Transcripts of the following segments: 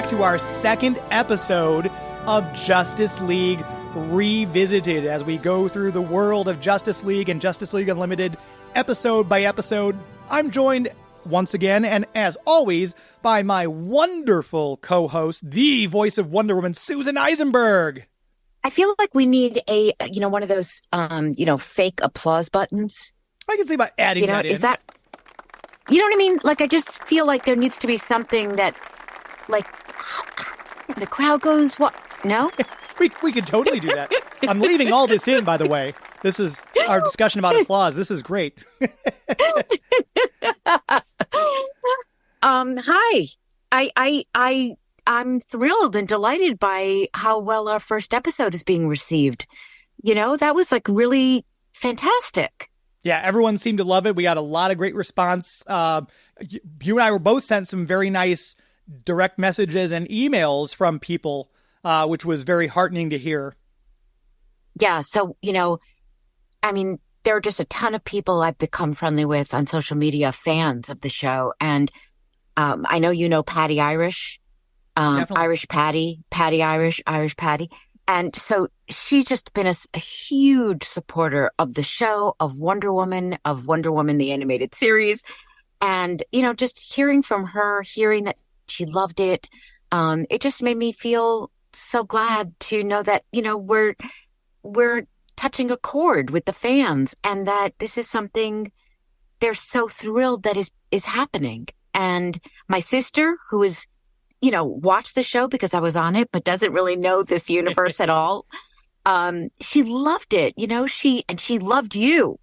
to our second episode of Justice League Revisited as we go through the world of Justice League and Justice League Unlimited episode by episode. I'm joined once again, and as always, by my wonderful co-host, the voice of Wonder Woman, Susan Eisenberg. I feel like we need a, one of those, fake applause buttons. I can see about adding that in. Is that, you know what I mean? Like, I just feel like there needs to be something that, like, the crowd goes, what? No? We could totally do that. I'm leaving all this in, by the way. This is our discussion about applause. This is great. Hi. I'm thrilled and delighted by how well our first episode is being received. That was like really fantastic. Yeah, everyone seemed to love it. We got a lot of great response. You and I were both sent some very nice direct messages and emails from people, which was very heartening to hear. Yeah. So, there are just a ton of people I've become friendly with on social media, fans of the show. And I know you know Patty Irish, Irish Patty Irish, Irish Patty. And so she's just been a huge supporter of the show, of Wonder Woman, the animated series. And, just hearing from her, hearing that she loved it, it just made me feel so glad to know that, we're touching a chord with the fans and that this is something they're so thrilled that is happening. And my sister, who is, watched the show because I was on it, but doesn't really know this universe at all. She loved it, she loved you.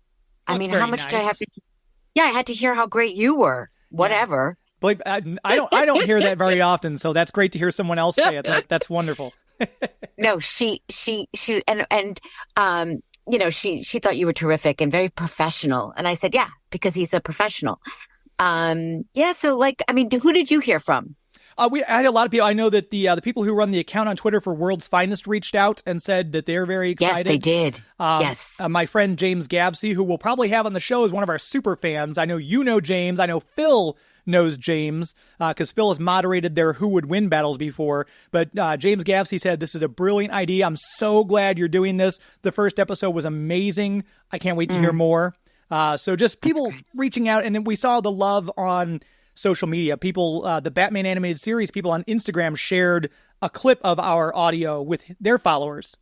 That's how much did I have to? Yeah, I had to hear how great you were. Whatever. Believe, I don't hear that very often, so that's great to hear someone else say it. That's wonderful. No, she she thought you were terrific and very professional. And I said, yeah, because he's a professional. So who did you hear from? I had a lot of people. I know that the people who run the account on Twitter for World's Finest reached out and said that they're very excited. Yes, they did. Yes. My friend James Gabsey, who we'll probably have on the show, is one of our super fans. I know you know James. I know Phil knows James because Phil has moderated their Who Would Win battles before. But James Gabsey said, this is a brilliant idea. I'm so glad you're doing this. The first episode was amazing. I can't wait to hear more. So just people reaching out. And then we saw the love on social media. People, the Batman animated series, people on Instagram shared a clip of our audio with their followers.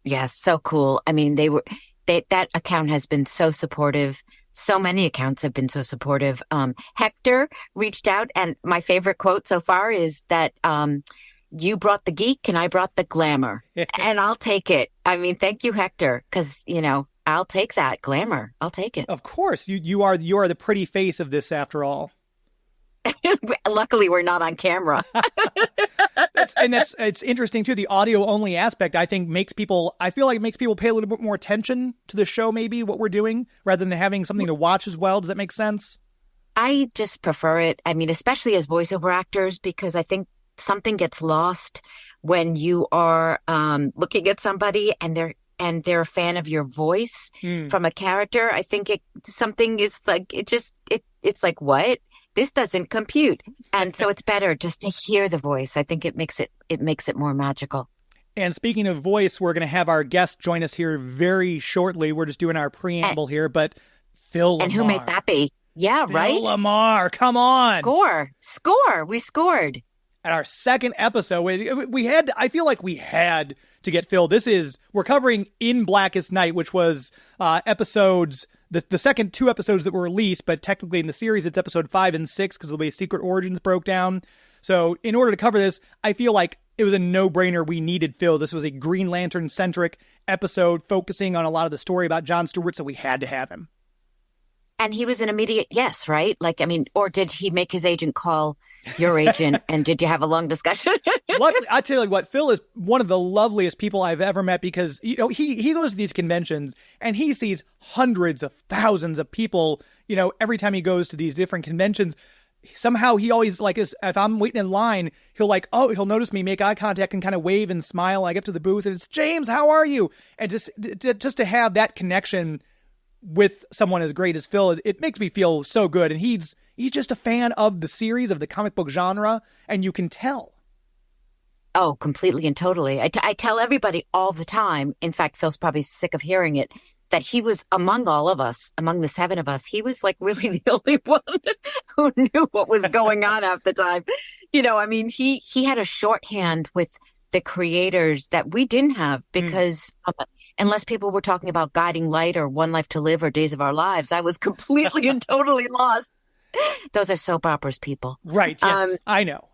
Yes, so cool. That account has been so supportive. So many accounts have been so supportive. Hector reached out, and my favorite quote so far is that you brought the geek and I brought the glamour. And I'll take it. Thank you, Hector, because, I'll take that glamour. I'll take it. Of course. You are the pretty face of this after all. Luckily, we're not on camera. It's interesting too. The audio only aspect, I think, makes people pay a little bit more attention to the show, maybe what we're doing, rather than having something to watch as well. Does that make sense? I just prefer it. Especially as voiceover actors, because I think something gets lost when you are looking at somebody and they're a fan of your voice from a character. I think something is like it's like, what? This doesn't compute. And so it's better just to hear the voice. I think it makes it more magical. And speaking of voice, we're going to have our guest join us here very shortly. We're just doing our preamble here, but Phil Lamarr. And who may that be? Yeah, Phil right? Phil Lamarr, come on. Score. We scored. At our second episode, I feel like we had to get Phil. We're covering In Blackest Night, which was episodes, the second two episodes that were released, but technically in the series, it's episode 5 and 6 because of the way Secret Origins broke down. So in order to cover this, I feel like it was a no-brainer. We needed Phil. This was a Green Lantern-centric episode focusing on a lot of the story about John Stewart, so we had to have him. And he was an immediate yes, right? Or did he make his agent call your agent and did you have a long discussion? Luckily, I tell you what, Phil is one of the loveliest people I've ever met because, he goes to these conventions and he sees hundreds of thousands of people, every time he goes to these different conventions. Somehow he always if I'm waiting in line, he'll notice me, make eye contact and kind of wave and smile. I get to the booth and it's James, how are you? And just to have that connection with someone as great as Phil, it makes me feel so good. And he's just a fan of the series, of the comic book genre, and you can tell. Oh, completely and totally. I tell everybody all the time. In fact, Phil's probably sick of hearing it, that he was among all of us, among the seven of us. He was like really the only one who knew what was going on half the time. I mean, he had a shorthand with the creators that we didn't have because unless people were talking about Guiding Light or One Life to Live or Days of Our Lives, I was completely and totally lost. Those are soap operas, people. Right. Yes, I know.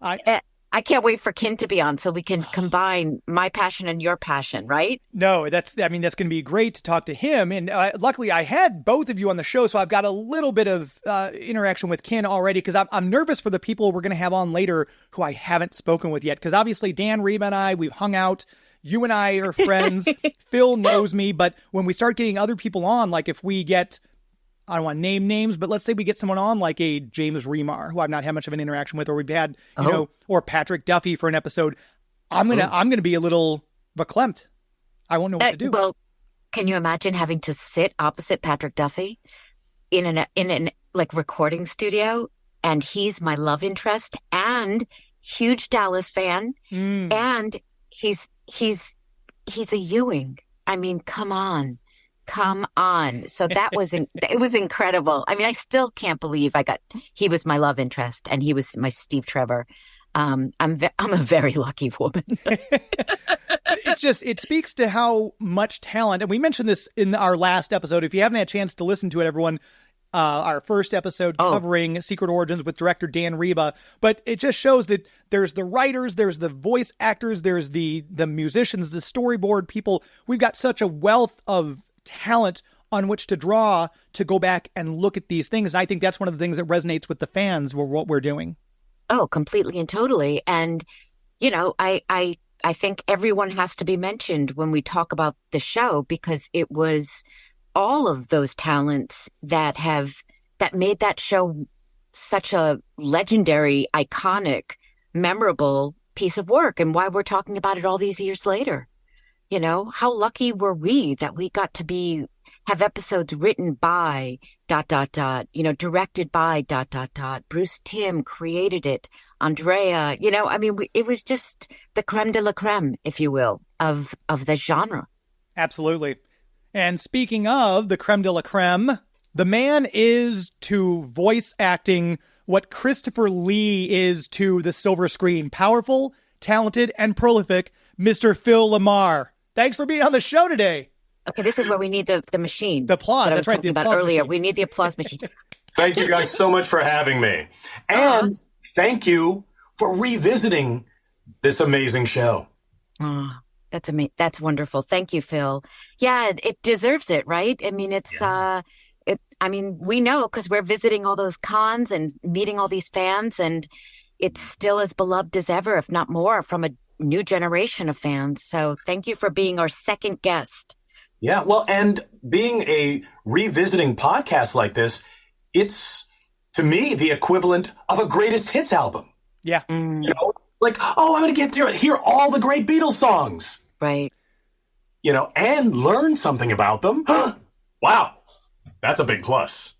I can't wait for Kin to be on so we can combine my passion and your passion, right? No, that's going to be great to talk to him. And luckily I had both of you on the show, so I've got a little bit of interaction with Kin already, because I'm nervous for the people we're going to have on later who I haven't spoken with yet. Because obviously Dan Reba and I, we've hung out. You and I are friends. Phil knows me. But when we start getting other people on, like if we get, I don't want to name names, but let's say we get someone on like a James Remar, who I've not had much of an interaction with, or we've had, or Patrick Duffy for an episode. I'm gonna be a little verklempt. I won't know what to do. Well, can you imagine having to sit opposite Patrick Duffy in an like recording studio, and he's my love interest and huge Dallas fan, and he's a Ewing. I mean, come on. So that was, it was incredible. I mean, I still can't believe he was my love interest and he was my Steve Trevor. I'm a very lucky woman. It speaks to how much talent, and we mentioned this in our last episode. If you haven't had a chance to listen to it, everyone, our first episode covering Secret Origins with director Dan Reba, but it just shows that there's the writers, there's the voice actors, there's the musicians, the storyboard people. We've got such a wealth of talent on which to draw to go back and look at these things. And I think that's one of the things that resonates with the fans with what we're doing. Oh, completely and totally. And, I think everyone has to be mentioned when we talk about the show, because it was all of those talents that made that show such a legendary, iconic, memorable piece of work, and why we're talking about it all these years later. How lucky were we that we got to have episodes written by ... directed by ... Bruce Timm created it. Andrea, it was just the creme de la creme, if you will, of the genre. Absolutely. And speaking of the creme de la creme, the man is to voice acting what Christopher Lee is to the silver screen. Powerful, talented, and prolific, Mr. Phil Lamarr. Thanks for being on the show today. Okay, this is where we need the machine. The applause. That That's right. The about applause earlier. machine. We need the applause machine. Thank you guys so much for having me. And thank you for revisiting this amazing show. Oh, that's amazing. That's wonderful. Thank you, Phil. Yeah, it deserves it, right? I mean, we know because we're visiting all those cons and meeting all these fans, and it's still as beloved as ever, if not more, from a new generation of fans. So thank you for being our second guest. Yeah, well, and being a revisiting podcast like this, it's, to me, the equivalent of a greatest hits album. Yeah. Like, I'm going to get to hear all the great Beatles songs. Right. And learn something about them. Wow. That's a big plus.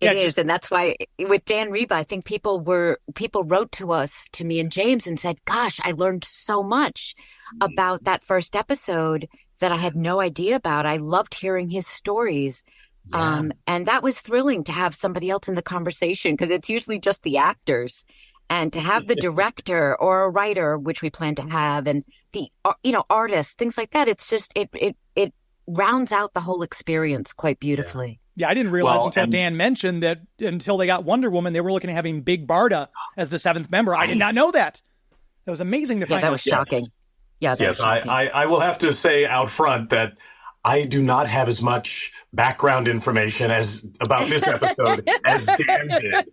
It is. And that's why with Dan Reba, I think people wrote to me and James and said, gosh, I learned so much about that first episode that I had no idea about. I loved hearing his stories. Yeah. And that was thrilling to have somebody else in the conversation, because it's usually just the actors, and to have the director or a writer, which we plan to have, and the, artists, things like that. It's just, it rounds out the whole experience quite beautifully. Yeah, I didn't realize until Dan mentioned that until they got Wonder Woman, they were looking at having Big Barda as the seventh member. I did not know that. That was amazing to find out. Yeah, that was shocking. Yes. Yeah, that was shocking. I will have to say out front that I do not have as much background information about this episode as Dan did.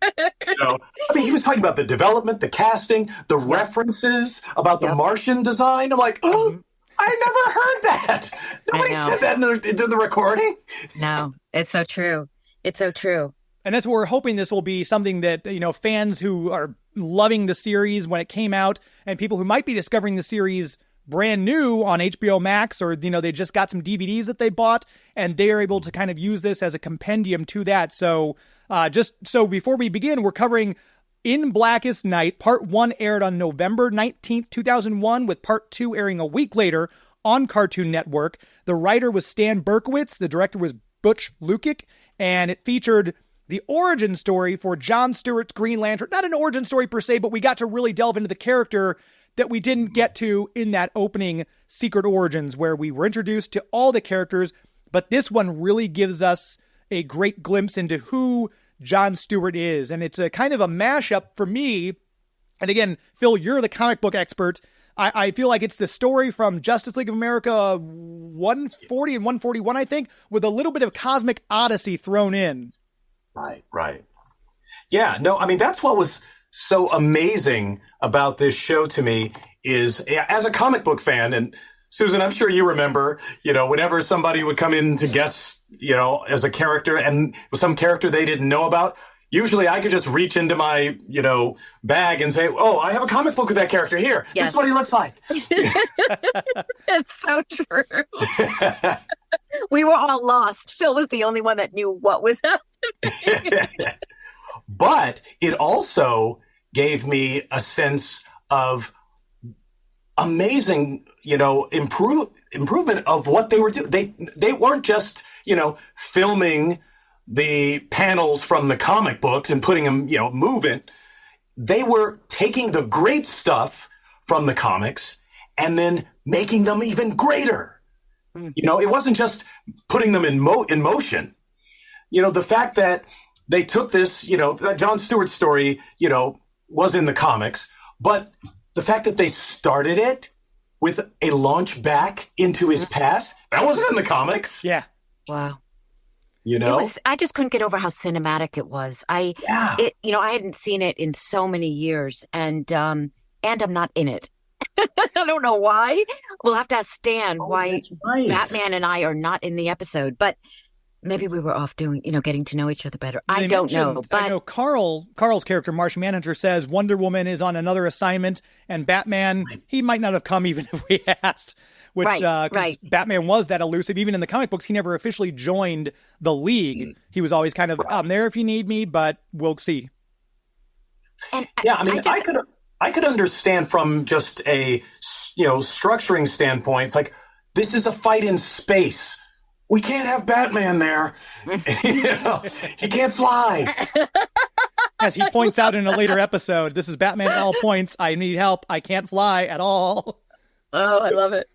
He was talking about the development, the casting, the references, about the Martian design. I'm like, I never heard that. Nobody said that into the recording. No, it's so true. It's so true. And that's what we're hoping this will be, something that, fans who are loving the series when it came out, and people who might be discovering the series brand new on HBO Max, or, they just got some DVDs that they bought, and they're able to kind of use this as a compendium to that. So just so before we begin, we're covering In Blackest Night. Part 1 aired on November 19th, 2001, with Part 2 airing a week later on Cartoon Network. The writer was Stan Berkowitz. The director was Butch Lukic. And it featured the origin story for Jon Stewart's Green Lantern. Not an origin story per se, but we got to really delve into the character that we didn't get to in that opening Secret Origins, where we were introduced to all the characters. But this one really gives us a great glimpse into who Jon Stewart is. And it's a kind of a mashup for me. And again, Phil, you're the comic book expert. I feel like it's the story from Justice League of America 140 and 141, I think, with a little bit of Cosmic Odyssey thrown in. Right. Yeah, no, I mean, that's what was so amazing about this show to me is, as a comic book fan, and Susan, I'm sure you remember, whenever somebody would come in to guest, as a character and some character they didn't know about, usually I could just reach into my, bag and say, oh, I have a comic book with that character here. Yes. This is what he looks like. It's so true. We were all lost. Phil was the only one that knew what was happening. But it also gave me a sense of amazing, improvement of what they were doing. They weren't just, filming the panels from the comic books and putting them, moving. They were taking the great stuff from the comics and then making them even greater. It wasn't just putting them in motion. The fact that they took this, that Jon Stewart story, was in the comics, but the fact that they started it with a launch back into his past, that wasn't in the comics. Yeah. Wow. I just couldn't get over how cinematic it was. I hadn't seen it in so many years, and I'm not in it. I don't know why. We'll have to ask Stan why Batman and I are not in the episode, but maybe we were off doing, getting to know each other better. I don't know. But I know Carl's character, Martian Manhunter, says Wonder Woman is on another assignment, and Batman, he might not have come even if we asked. Which, right. Batman was that elusive. Even in the comic books, he never officially joined the League. He was always kind of, I'm there if you need me, but we'll see. And I could understand from just a, structuring standpoint. It's like, this is a fight in space. We can't have Batman there. He can't fly. As he points out in a later episode, this is Batman at all points. I need help. I can't fly at all. Oh, I love it.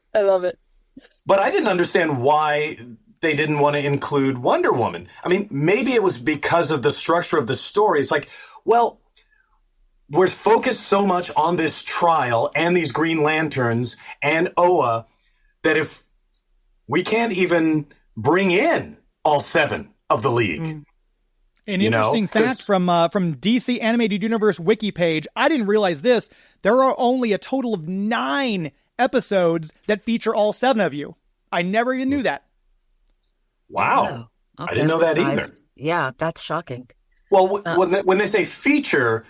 But I didn't understand why they didn't want to include Wonder Woman. I mean, maybe it was because of the structure of the story. It's like, well, we're focused so much on this trial and these Green Lanterns and Oa that if we can't even bring in all 7 of the League. An interesting fact from DC Animated Universe wiki page, I didn't realize this, there are only a total of 9 episodes that feature all 7 of you. I never even knew that. Wow. Okay, I didn't know that either. Yeah, that's shocking. Well, when they say feature,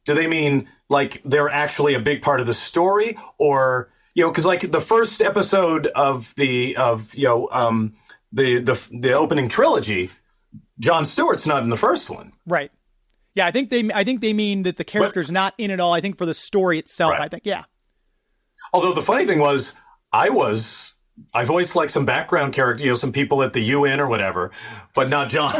do they mean like they're actually a big part of the story, or because like the first episode of the opening trilogy, Jon Stewart's not in the first one, right? Yeah, I think they mean that the character's not in it all. I think for the story itself, right. I think, yeah. Although the funny thing was, I voiced like some background character, some people at the UN or whatever, but not Jon.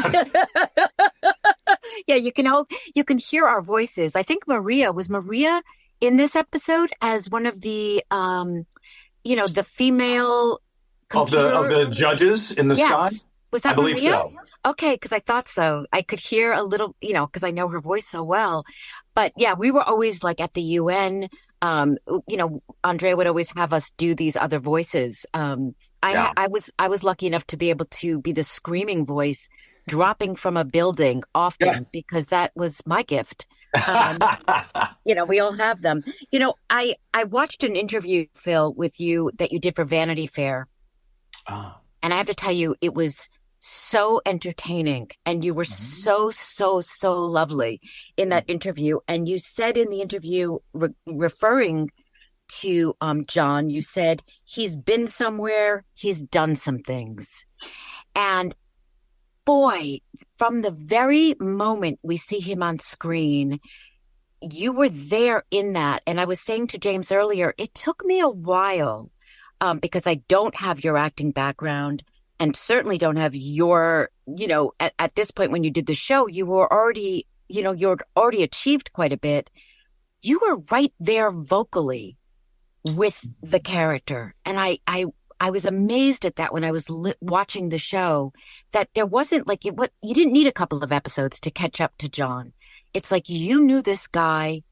Yeah, you can hear our voices. I think was Maria in this episode as one of the, the female computer... of the judges in the sky. Was that I believe Maria? So. Okay, because I thought so. I could hear a little, because I know her voice so well. But yeah, we were always like at the UN. Andrea would always have us do these other voices. I was lucky enough to be able to be the screaming voice dropping from a building often because that was my gift. We all have them. I watched an interview, Phil, with you that you did for Vanity Fair. And I have to tell you, it was so entertaining. And you were so lovely in that interview. And you said in the interview, referring to Jon, you said, he's been somewhere, he's done some things. And boy, from the very moment we see him on screen, you were there in that. And I was saying to James earlier, it took me a while because I don't have your acting background and certainly don't have your, at this point when you did the show, you were already, you'd already achieved quite a bit. You were right there vocally with the character. And I was amazed at that when I was watching the show, that there wasn't like you didn't need a couple of episodes to catch up to John. It's like you knew this guy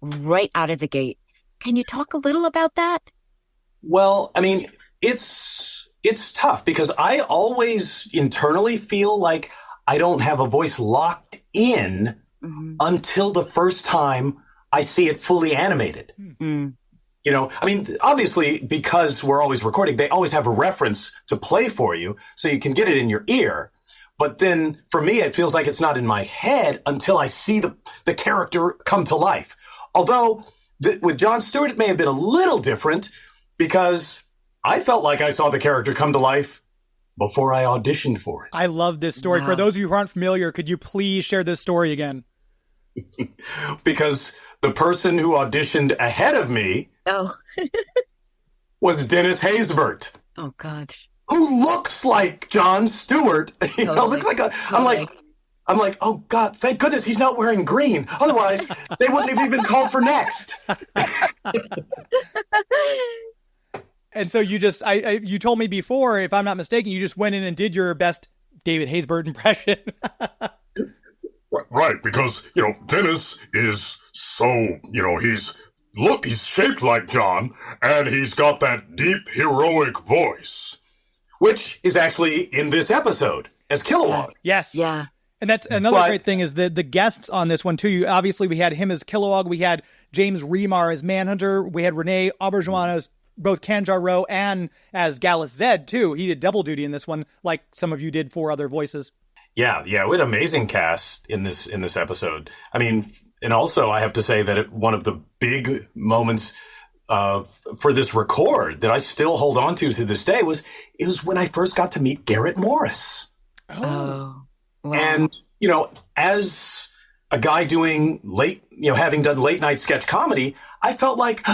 right out of the gate. Can you talk a little about that? Well, I mean, it's tough because I always internally feel like I don't have a voice locked in until the first time I see it fully animated. Mm-hmm. I mean, obviously, because we're always recording, they always have a reference to play for you, so you can get it in your ear. But then for me, it feels like it's not in my head until I see the character come to life. Although with Jon Stewart, it may have been a little different because I felt like I saw the character come to life before I auditioned for it. I love this story. Wow. For those of you who aren't familiar, could you please share this story again? Because the person who auditioned ahead of me was Dennis Haysbert. Oh, God. Who looks like Jon Stewart. Looks like totally. I'm like, oh, God, thank goodness he's not wearing green. Otherwise, they wouldn't have even called for next. And so you told me before, if I'm not mistaken, you just went in and did your best David Haysbert impression. Right, because, Dennis is so, he's shaped like John, and he's got that deep, heroic voice. Which is actually in this episode as Kilowog. Yes. Yeah. And that's another great thing is the guests on this one, too. Obviously, we had him as Kilowog. We had James Remar as Manhunter. We had Renee Auberjonois as both Kanjar Ro and as Gallus Zed, too. He did double duty in this one, like some of you did for other voices. Yeah, we had an amazing cast in this episode. I mean, and also I have to say that one of the big moments for this record that I still hold on to this day was when I first got to meet Garrett Morris. Oh, wow. And as a guy doing having done late night sketch comedy, I felt like,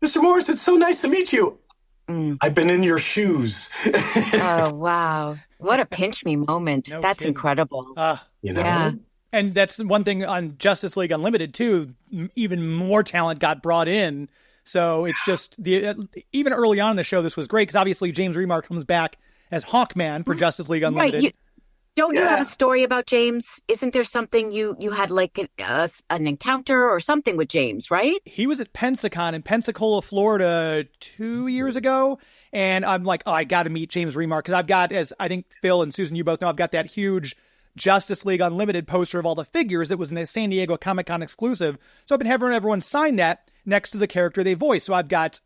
Mr. Morris, it's so nice to meet you. I've been in your shoes. Oh, wow. What a pinch me moment. That's kidding. Incredible. Yeah. And that's one thing on Justice League Unlimited, too. Even more talent got brought in. So it's just even early on in the show, this was great because obviously James Remar comes back as Hawkman for Justice League Unlimited. Right. Don't you have a story about James? Isn't there something you had like an encounter or something with James, right? He was at Pensacon in Pensacola, Florida 2 years ago. And I'm like, I got to meet James Remar because I've got, as I think Phil and Susan, you both know, I've got that huge Justice League Unlimited poster of all the figures that was in a San Diego Comic-Con exclusive. So I've been having everyone sign that next to the character they voice. So I've got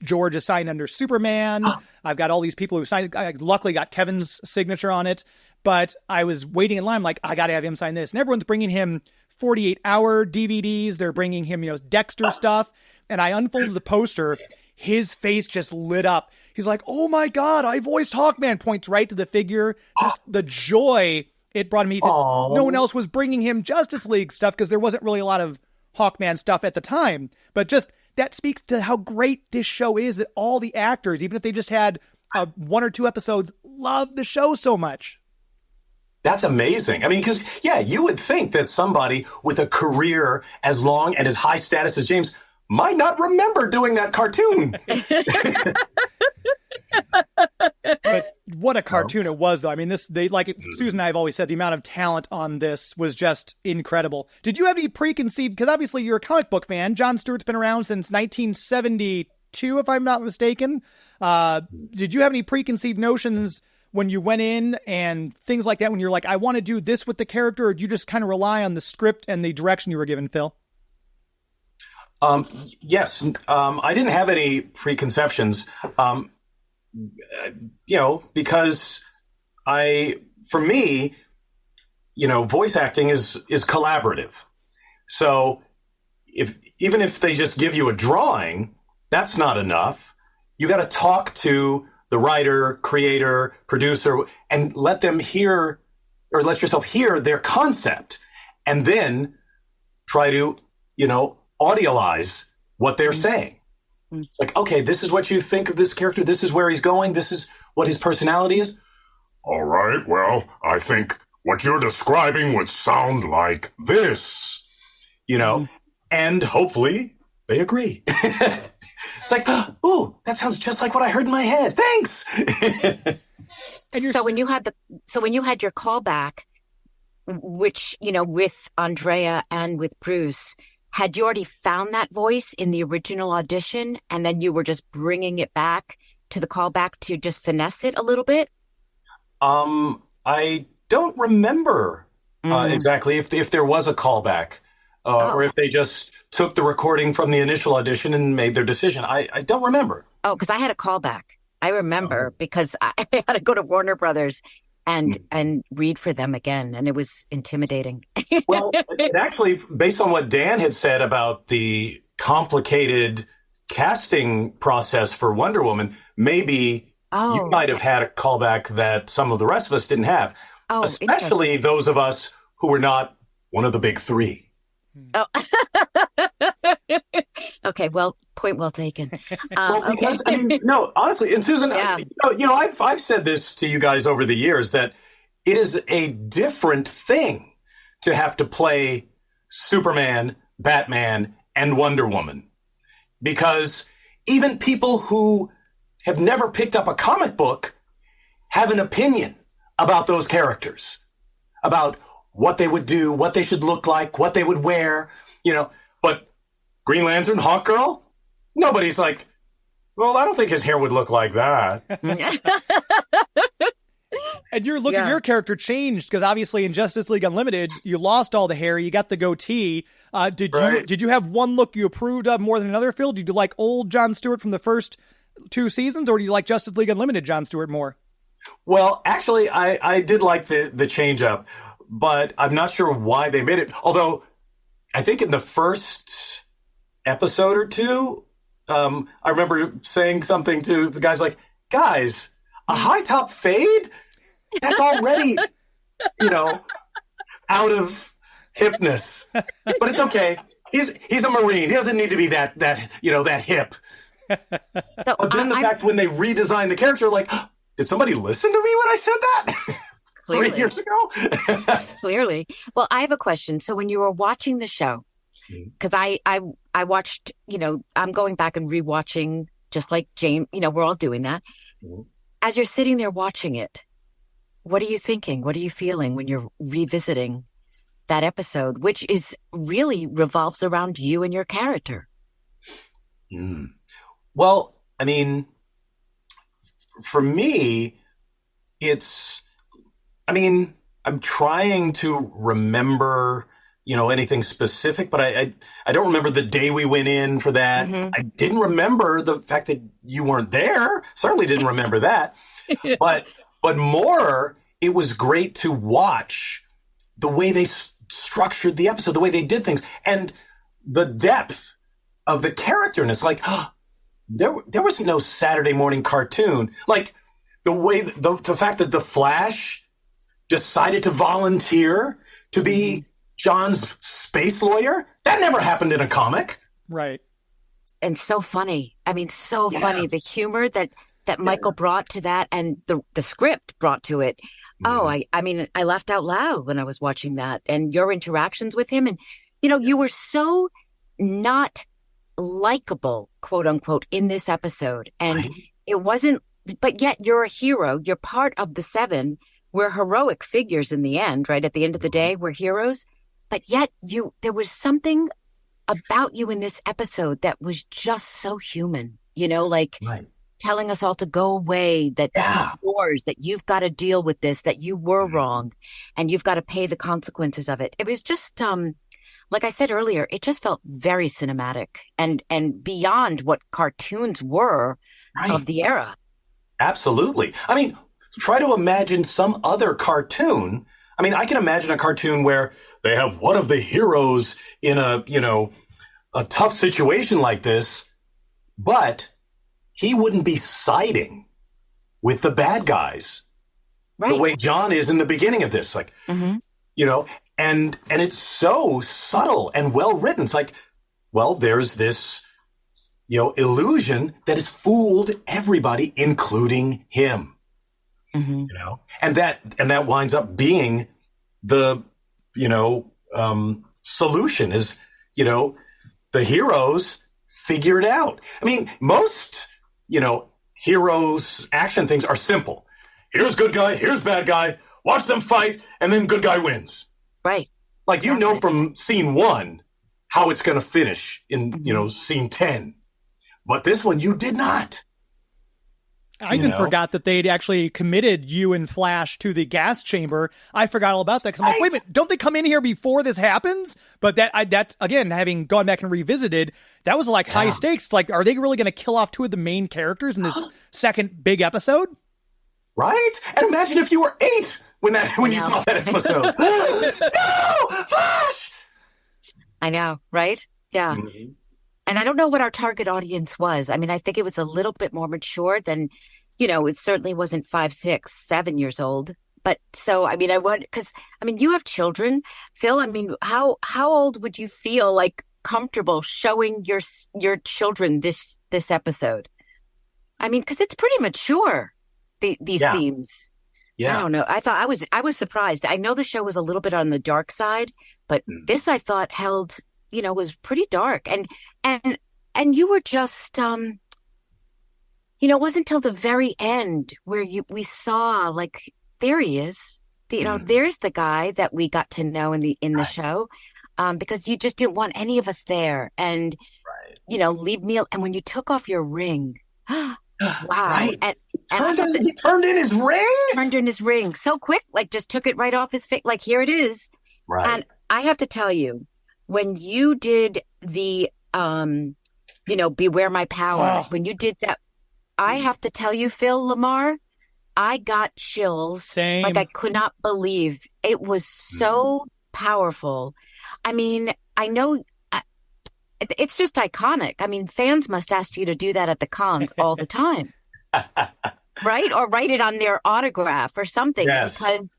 George is signed under Superman. I've got all these people who signed. I luckily got Kevin's signature on it. But I was waiting in line. I'm like, I got to have him sign this. And everyone's bringing him 48-hour DVDs. They're bringing him, Dexter stuff. And I unfolded the poster. His face just lit up. He's like, oh, my God, I voiced Hawkman. Points right to the figure. Just the joy it brought me. No one else was bringing him Justice League stuff because there wasn't really a lot of Hawkman stuff at the time. But just that speaks to how great this show is, that all the actors, even if they just had 1 or 2 episodes, love the show so much. That's amazing. I mean, because, you would think that somebody with a career as long and as high status as James might not remember doing that cartoon. But what a cartoon it was, though. I mean, Susan and I have always said, the amount of talent on this was just incredible. Did you have any preconceived, because obviously you're a comic book fan. Jon Stewart's been around since 1972, if I'm not mistaken. Did you have any preconceived notions when you went in and things like that, when you're like, I want to do this with the character, or do you just kind of rely on the script and the direction you were given, Phil? Yes. I didn't have any preconceptions, because for me, voice acting is collaborative. So even if they just give you a drawing, that's not enough. You got to talk to the writer, creator, producer, and let yourself hear their concept. And then try to, audialize what they're saying. It's like, okay, this is what you think of this character. This is where he's going. This is what his personality is. All right, well, I think what you're describing would sound like this. And hopefully they agree. It's like, oh, that sounds just like what I heard in my head. Thanks. So when you had your callback, which, with Andrea and with Bruce, had you already found that voice in the original audition and then you were just bringing it back to the callback to just finesse it a little bit? I don't remember exactly if there was a callback or if they just took the recording from the initial audition and made their decision. I don't remember. Oh, because I had a callback. I remember because I had to go to Warner Brothers and read for them again, and it was intimidating. Well, it actually, based on what Dan had said about the complicated casting process for Wonder Woman, maybe you might have had a callback that some of the rest of us didn't have, especially those of us who were not one of the big three. Oh, okay. Well, point well taken. Because no, honestly, and Susan, I've said this to you guys over the years that it is a different thing to have to play Superman, Batman, and Wonder Woman, because even people who have never picked up a comic book have an opinion about those characters, about what they would do, what they should look like, what they would wear, But Green Lantern, Hawkgirl, nobody's like, well, I don't think his hair would look like that. And your look at your character changed because obviously in Justice League Unlimited, you lost all the hair, you got the goatee. Did you have one look you approved of more than another, Phil? Did you like old Jon Stewart from the first 2 seasons, or do you like Justice League Unlimited Jon Stewart more? Well, actually, I did like the change up, but I'm not sure why they made it. Although I think in the first episode or two, I remember saying something to the guys like, guys, a high top fade? That's already, out of hipness. But it's okay. He's a Marine. He doesn't need to be that hip. But then the fact when they redesigned the character, like, did somebody listen to me when I said that? 3 years ago? Clearly. Well, I have a question. So when you were watching the show, because I watched, I'm going back and rewatching just like James, we're all doing that. Mm-hmm. As you're sitting there watching it, what are you thinking? What are you feeling when you're revisiting that episode, which is really revolves around you and your character? Well, I mean, for me, I'm trying to remember, anything specific, but I don't remember the day we went in for that. Mm-hmm. I didn't remember the fact that you weren't there. Certainly didn't remember that. But more, it was great to watch the way they structured the episode, the way they did things, and the depth of the characterness. Like, there was no Saturday morning cartoon. Like, the way, the fact that the Flash decided to volunteer to be John's space lawyer, that never happened in a comic. Right. And so funny. I mean, funny. The humor that Michael brought to that and the script brought to it. Oh, I laughed out loud when I was watching that, and your interactions with him. And, you were so not likable, quote unquote, in this episode. And it wasn't, but yet you're a hero. You're part of the 7. We're heroic figures in the end, right? At the end of the day, we're heroes. But yet there was something about you in this episode that was just so human, telling us all to go away, that this is yours, that you've got to deal with this, that you were wrong, and you've got to pay the consequences of it. It was just, like I said earlier, it just felt very cinematic and beyond what cartoons were of the era. Absolutely. I mean, try to imagine some other cartoon. I mean, I can imagine a cartoon where they have one of the heroes in a tough situation like this, but he wouldn't be siding with the bad guys the way John is in the beginning of this. Like, And it's so subtle and well written. It's like, well, there's this, illusion that has fooled everybody, including him. Mm-hmm. And that winds up being the, solution is, the heroes figure it out. I mean, most, heroes action things are simple. Here's good guy, here's bad guy, watch them fight, and then good guy wins. Right. Like, from scene 1 how it's going to finish in, scene 10. But this one, you did not. I even forgot that they'd actually committed you and Flash to the gas chamber. I forgot all about that because I'm like, wait a minute, don't they come in here before this happens? But that's again, having gone back and revisited, that was like high stakes. It's like, are they really going to kill off 2 of the main characters in this second big episode? Right? And imagine if you were 8 when you saw that episode. No, Flash! I know, right? Yeah. Mm-hmm. And I don't know what our target audience was. I mean, I think it was a little bit more mature than, it certainly wasn't 5, 6, 7 years old. But so, I mean, you have children, Phil. I mean, how old would you feel like comfortable showing your children this episode? I mean, because it's pretty mature, these themes. Yeah. I don't know. I was surprised. I know the show was a little bit on the dark side, but this I thought held, was pretty dark. And you were just, it wasn't until the very end where we saw, like, there he is. There's the guy that we got to know in the show, because you just didn't want any of us there. And, leave me. And when you took off your ring, wow. Right. He turned in his ring? Turned in his ring so quick, like just took it right off his face. Like, here it is. Right. And I have to tell you, when you did the, Beware My Power, when you did that, I have to tell you, Phil Lamarr, I got chills. Same. Like, I could not believe it was so powerful. I mean, I know it's just iconic. I mean, fans must ask you to do that at the cons all the time, right? Or write it on their autograph or something. Yes. Because,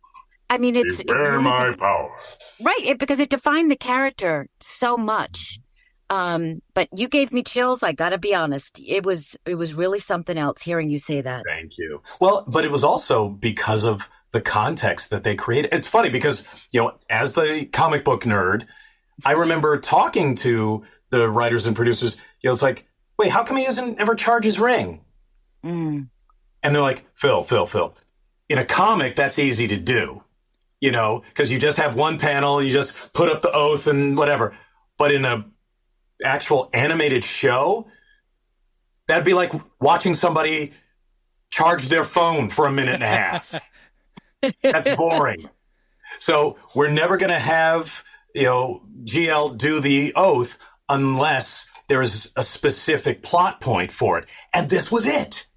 I mean, Beware my power. Right, because it defined the character so much. But you gave me chills. I got to be honest. It was really something else hearing you say that. Thank you. Well, but it was also because of the context that they created. It's funny because, as the comic book nerd, I remember talking to the writers and producers. It's like, wait, how come he doesn't ever charge his ring? And they're like, Phil, in a comic, that's easy to do, because you just have one panel, you just put up the oath and whatever. But in a actual animated show, that'd be like watching somebody charge their phone for a minute and a half. That's boring. So we're never going to have, GL do the oath unless there's a specific plot point for it. And this was it.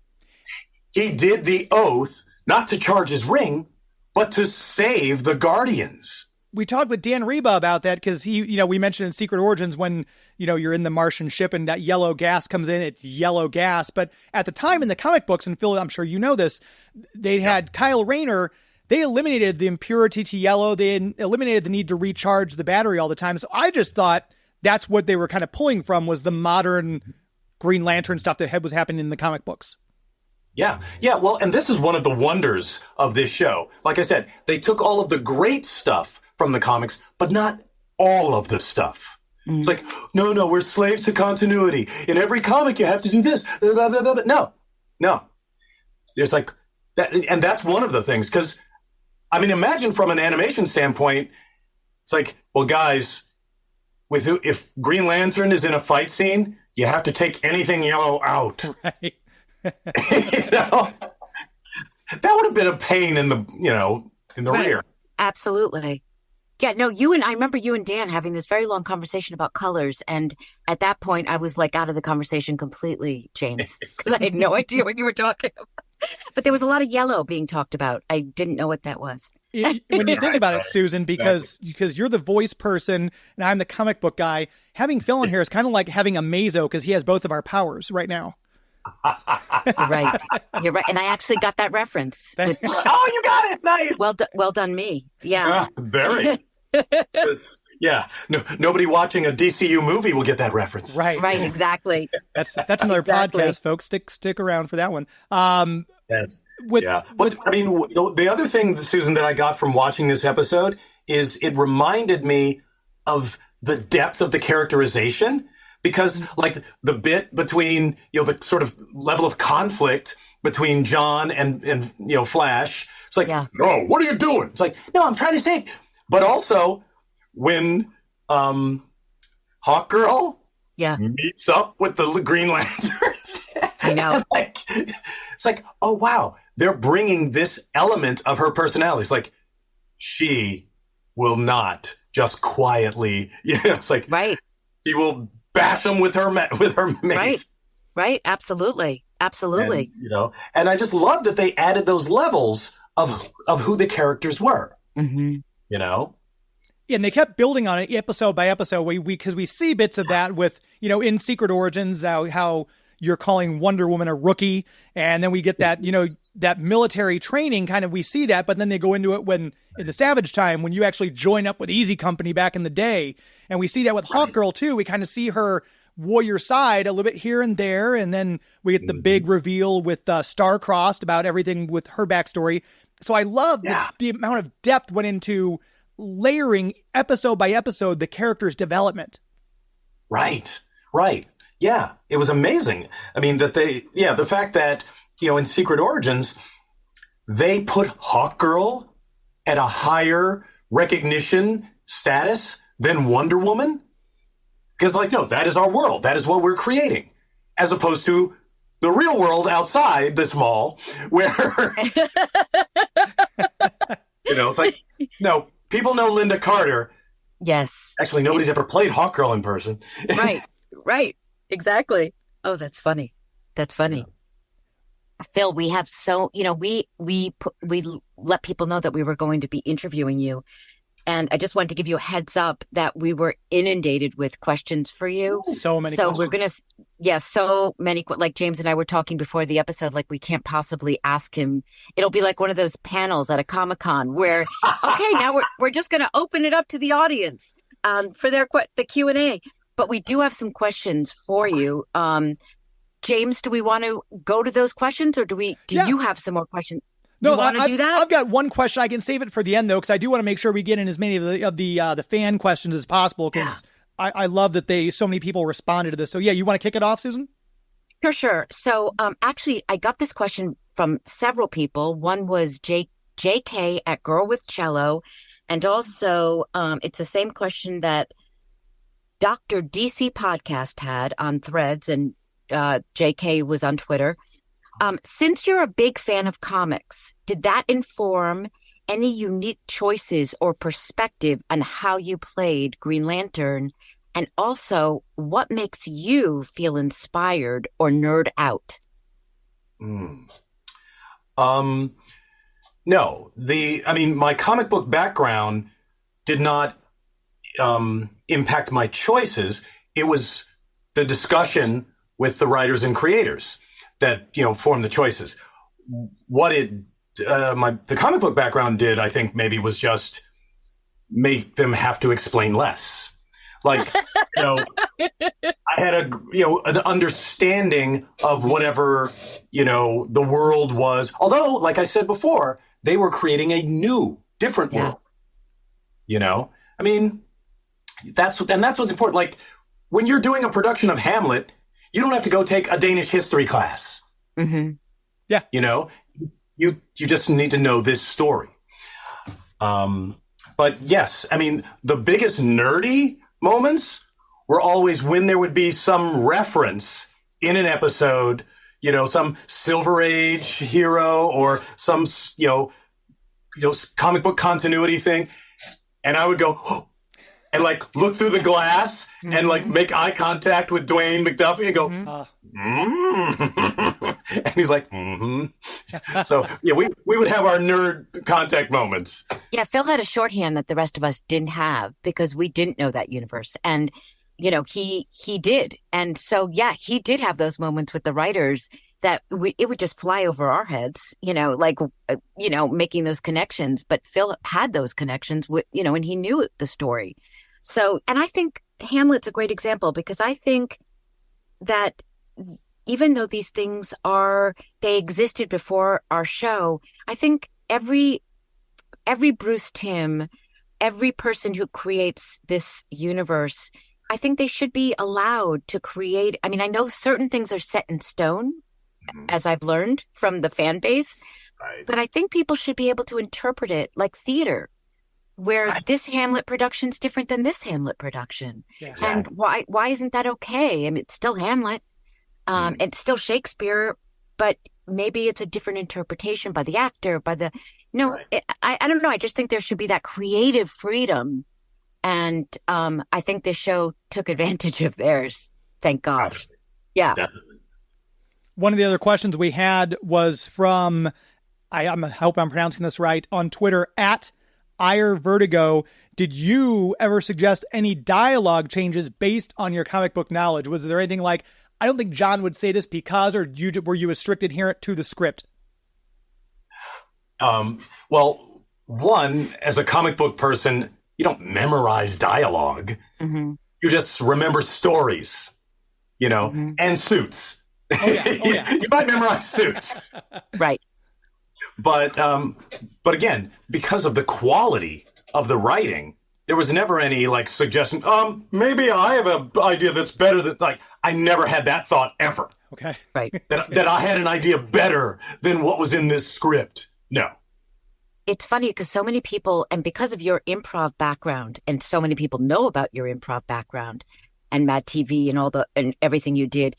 He did the oath not to charge his ring, but to save the Guardians. We talked with Dan Reba about that because we mentioned in Secret Origins when, you're in the Martian ship and that yellow gas comes in, it's yellow gas. But at the time in the comic books, and Phil, I'm sure you know this, they had Kyle Rayner. They eliminated the impurity to yellow. They eliminated the need to recharge the battery all the time. So I just thought that's what they were kind of pulling from was the modern Green Lantern stuff that was happening in the comic books. Yeah. Well, and this is one of the wonders of this show. Like I said, they took all of the great stuff from the comics, but not all of the stuff. It's like, no, we're slaves to continuity. In every comic, you have to do this. Blah, blah, blah, blah. No. There's like that. And that's one of the things. Because, I mean, imagine from an animation standpoint, it's like, well, guys, if Green Lantern is in a fight scene, you have to take anything yellow out. Right. That would have been a pain in the, in the rear. Absolutely. Yeah, no, I remember you and Dan having this very long conversation about colors. And at that point, I was like out of the conversation completely, James, because I had no idea what you were talking about. But there was a lot of yellow being talked about. I didn't know what that was. When you think about it, Susan, because you're the voice person and I'm the comic book guy, having Phil in here is kind of like having a Mazo because he has both of our powers right now. Right. You're right. And I actually got that reference. Oh, you got it. Nice. Well done me. Yeah. Very. Nobody watching a DCU movie will get that reference. Right. Right, exactly. That's another Exactly. podcast, folks. Stick around for that one. Yes. With, But I mean, the other thing, Susan, that I got from watching this episode is it reminded me of the depth of the characterization, because like the bit between, the sort of level of conflict between John and Flash. It's like, No, what are you doing? it's like, no, I'm trying to say, but also when Hawkgirl meets up with the Green Lanterns. I know. It's like, oh, wow. They're bringing this element of her personality. It's like, she will not just quietly, it's like, Right. she will bash them with her mace. Right. Absolutely. Absolutely. And, and I just love that they added those levels of who the characters were, Mm-hmm. And they kept building on it episode by episode. Because we see bits of that with, in Secret Origins, how you're calling Wonder Woman a rookie. And then we get that, that military training kind of, we see that, but then they go into it when in the Savage Time, when you actually join up with Easy Company back in the day. And we see that with Hawkgirl too. We kind of see her warrior side a little bit here and there. And then we get the big reveal with Star-Crossed about everything with her backstory. So I love the amount of depth went into layering episode by episode the character's development. Right. Yeah, it was amazing. I mean, the fact that, in Secret Origins, they put Hawkgirl at a higher recognition status than Wonder Woman. Because, no, that is our world. That is what we're creating. As opposed to the real world outside this mall, where, it's like, no, people know Linda Carter. Yes. Actually, nobody's ever played Hawkgirl in person. Right. Exactly. Oh, that's funny. Phil, we have we let people know that we were going to be interviewing you. And I just wanted to give you a heads up that we were inundated with questions for you. So many So questions. we're going to, so many, like James and I were talking before the episode, like we can't possibly ask him. It'll be like one of those panels at a Comic-Con where, okay, now we're just going to open it up to the audience for the Q&A. But we do have some questions for you. James, do we want to go to those questions, or do you have some more questions? No, you want to do that? I've got one question. I can save it for the end, though, because I do want to make sure we get in as many of the fan questions as possible, because I love that so many people responded to this. So, you want to kick it off, Susan? Sure. So, actually, I got this question from several people. One was JK at Girl with Cello, and also it's the same question that Dr. DC Podcast had on Threads, and JK was on Twitter. Since you're a big fan of comics, did that inform any unique choices or perspective on how you played Green Lantern? And also, what makes you feel inspired or nerd out? No, my comic book background did not impact my choices. It was the discussion with the writers and creators that formed the choices. What the comic book background did, I think, maybe was just make them have to explain less. Like, I had an understanding of whatever the world was. Although, like I said before, they were creating a new, different world. I mean, that's what's important. Like, when you're doing a production of Hamlet, you don't have to go take a Danish history class. Mm-hmm. Yeah. You just need to know this story. But yes, I mean, the biggest nerdy moments were always when there would be some reference in an episode, some Silver Age hero or some, comic book continuity thing. And I would go, oh, and look through the glass and make eye contact with Dwayne McDuffie and go, and he's like, So we would have our nerd contact moments. Yeah, Phil had a shorthand that the rest of us didn't have because we didn't know that universe. And, he did. And so, he did have those moments with the writers. that it would just fly over our heads, making those connections. But Phil had those connections with, and he knew the story. So, and I think Hamlet's a great example, because I think that even though these things they existed before our show, I think every Bruce Timm, every person who creates this universe, I think they should be allowed to create. I mean, I know certain things are set in stone, as I've learned from the fan base, Right. but I think people should be able to interpret it like theater, where this Hamlet production's different than this Hamlet production. Yeah. Exactly. And why isn't that okay? I mean, it's still Hamlet. It's still Shakespeare, but maybe it's a different interpretation by the actor, Right. I don't know. I just think there should be that creative freedom. And I think this show took advantage of theirs. Thank God. Absolutely. Yeah. Definitely. One of the other questions we had was from, I hope I'm pronouncing this right, on Twitter, @IreVertigo. Did you ever suggest any dialogue changes based on your comic book knowledge? Was there anything like, I don't think John would say this because, or were you a strict adherent to the script? Well, one, as a comic book person, you don't memorize dialogue. Mm-hmm. You just remember stories, and suits. Oh, yeah. You might memorize suits. Right. But again, because of the quality of the writing, there was never any suggestion. Maybe I have an idea that's better than I never had that thought ever. Okay. Right. That I had an idea better than what was in this script. No. It's funny because so many people, and because of your improv background, and so many people know about your improv background and Mad TV and everything you did.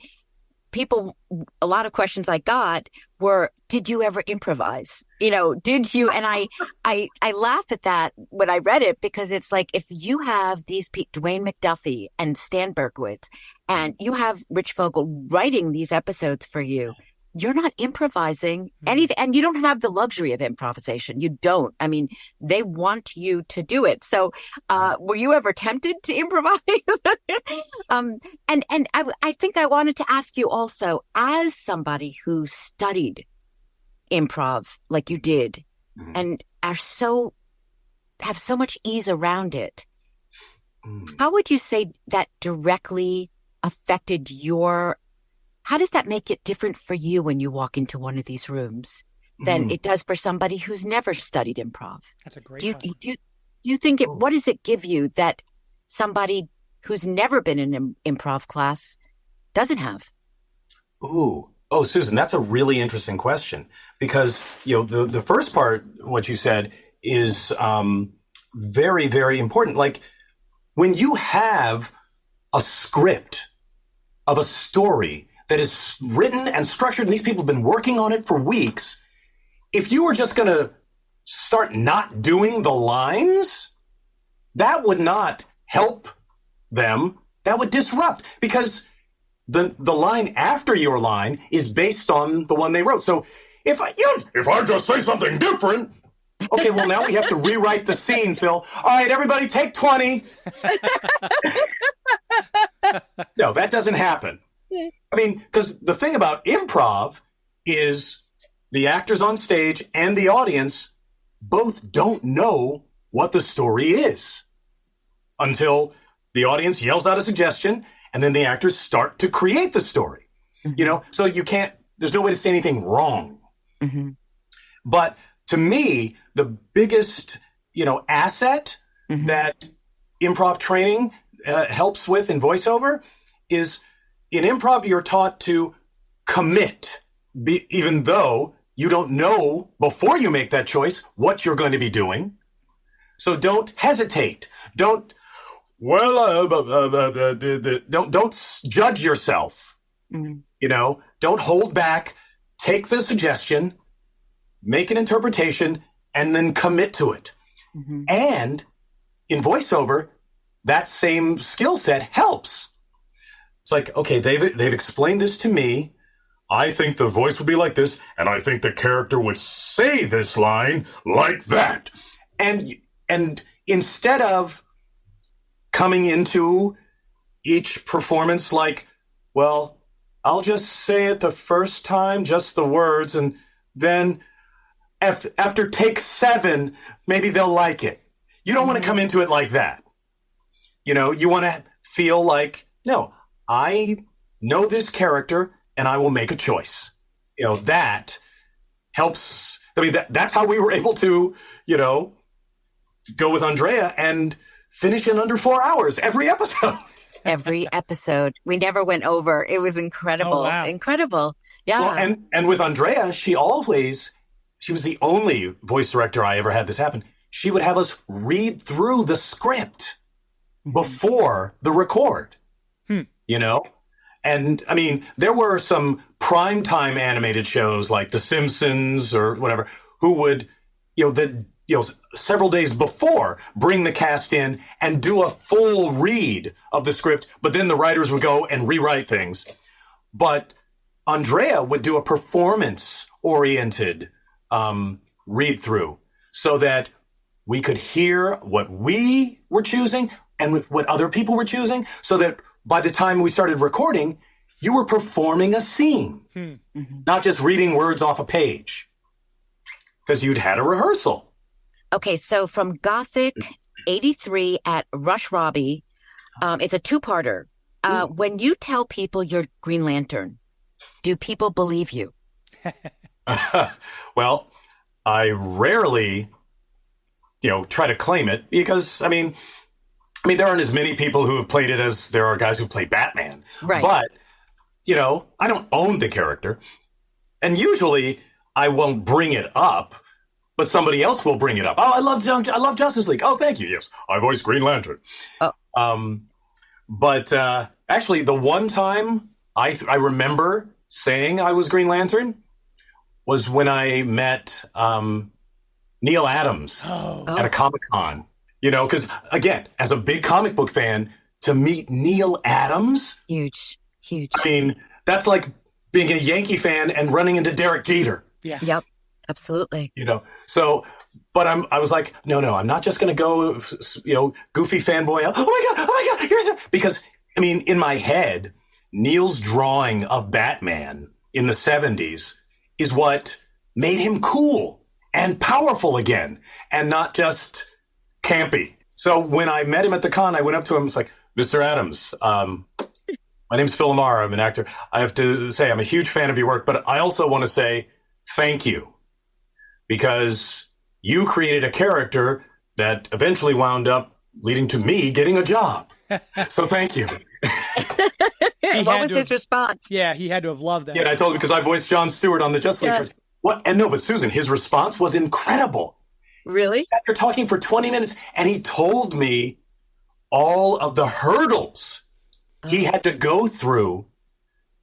A lot of questions I got were, did you ever improvise? Did you? And I laugh at that when I read it, because it's like, if you have these Dwayne McDuffie and Stan Berkowitz, and you have Rich Fogel writing these episodes for you, you're not improvising anything, and you don't have the luxury of improvisation. You don't. I mean, they want you to do it. So, were you ever tempted to improvise? And I think I wanted to ask you also, as somebody who studied improv like you did, and have so much ease around it, how would you say that directly affected how does that make it different for you when you walk into one of these rooms than it does for somebody who's never studied improv? That's a great question. Do you think what does it give you that somebody who's never been in an improv class doesn't have? Oh, Susan, that's a really interesting question, because, the first part, what you said, is very, very important. Like, when you have a script of a story that is written and structured, and these people have been working on it for weeks, if you were just going to start not doing the lines, that would not help them. That would disrupt, because the line after your line is based on the one they wrote. So if I just say something different, okay, well, now we have to rewrite the scene, Phil. All right, everybody, take 20. No, that doesn't happen. I mean, because the thing about improv is the actors on stage and the audience both don't know what the story is until the audience yells out a suggestion, and then the actors start to create the story. So there's no way to say anything wrong. Mm-hmm. But to me, the biggest, asset that improv training helps with in voiceover is, in improv, you're taught to commit, even though you don't know before you make that choice what you're going to be doing. So don't hesitate. Don't judge yourself. Don't hold back. Take the suggestion, make an interpretation, and then commit to it. Mm-hmm. And in voiceover, that same skill set helps. It's like, okay, they've explained this to me. I think the voice would be like this, and I think the character would say this line like that. And instead of coming into each performance like, well, I'll just say it the first time, just the words, and then after take 7, maybe they'll like it. You don't want to come into it like that. You know, you want to feel like, no, I know this character and I will make a choice. You know, that helps. I mean, that's how we were able to, you know, go with Andrea and finish in under 4 hours every episode. Every episode. We never went over. It was incredible. Oh, wow. Incredible. Yeah. Well, and with Andrea, she was the only voice director I ever had this happen. She would have us read through the script before the record, you know? And I mean, there were some primetime animated shows like The Simpsons or whatever who would, several days before bring the cast in and do a full read of the script, but then the writers would go and rewrite things. But Andrea would do a performance-oriented read through so that we could hear what we were choosing and what other people were choosing, so that by the time we started recording, you were performing a scene, not just reading words off a page, because you'd had a rehearsal. Okay, so from Gothic 83 at Rush Robbie, it's a 2-parter. When you tell people you're Green Lantern, do people believe you? Well, I rarely, try to claim it because, I mean, there aren't as many people who have played it as there are guys who've played Batman. Right. But, I don't own the character. And usually I won't bring it up, but somebody else will bring it up. Oh, I love Justice League. Oh, thank you. Yes, I voiced Green Lantern. Oh. But actually, the one time I remember saying I was Green Lantern was when I met Neil Adams at a Comic-Con. Because, again, as a big comic book fan, to meet Neil Adams... Huge. I mean, that's like being a Yankee fan and running into Derek Jeter. Yeah. Yep. Absolutely. So, but I was like, no, I'm not just going to go, goofy fanboy. Oh my God, because, I mean, in my head, Neil's drawing of Batman in the 70s is what made him cool and powerful again, and not just campy. So when I met him at the con, I went up to him. It's like, Mr. Adams, my name's Phil Lamarr. I'm an actor. I have to say I'm a huge fan of your work, but I also want to say thank you, because you created a character that eventually wound up leading to me getting a job. So thank you. What was his response? Yeah, he had to have loved that. Yeah, and I told him because I voiced John Stewart on the Justice League. Yeah. What? And no, but Susan, his response was incredible. Really? We sat there talking for 20 minutes, and he told me all of the hurdles he had to go through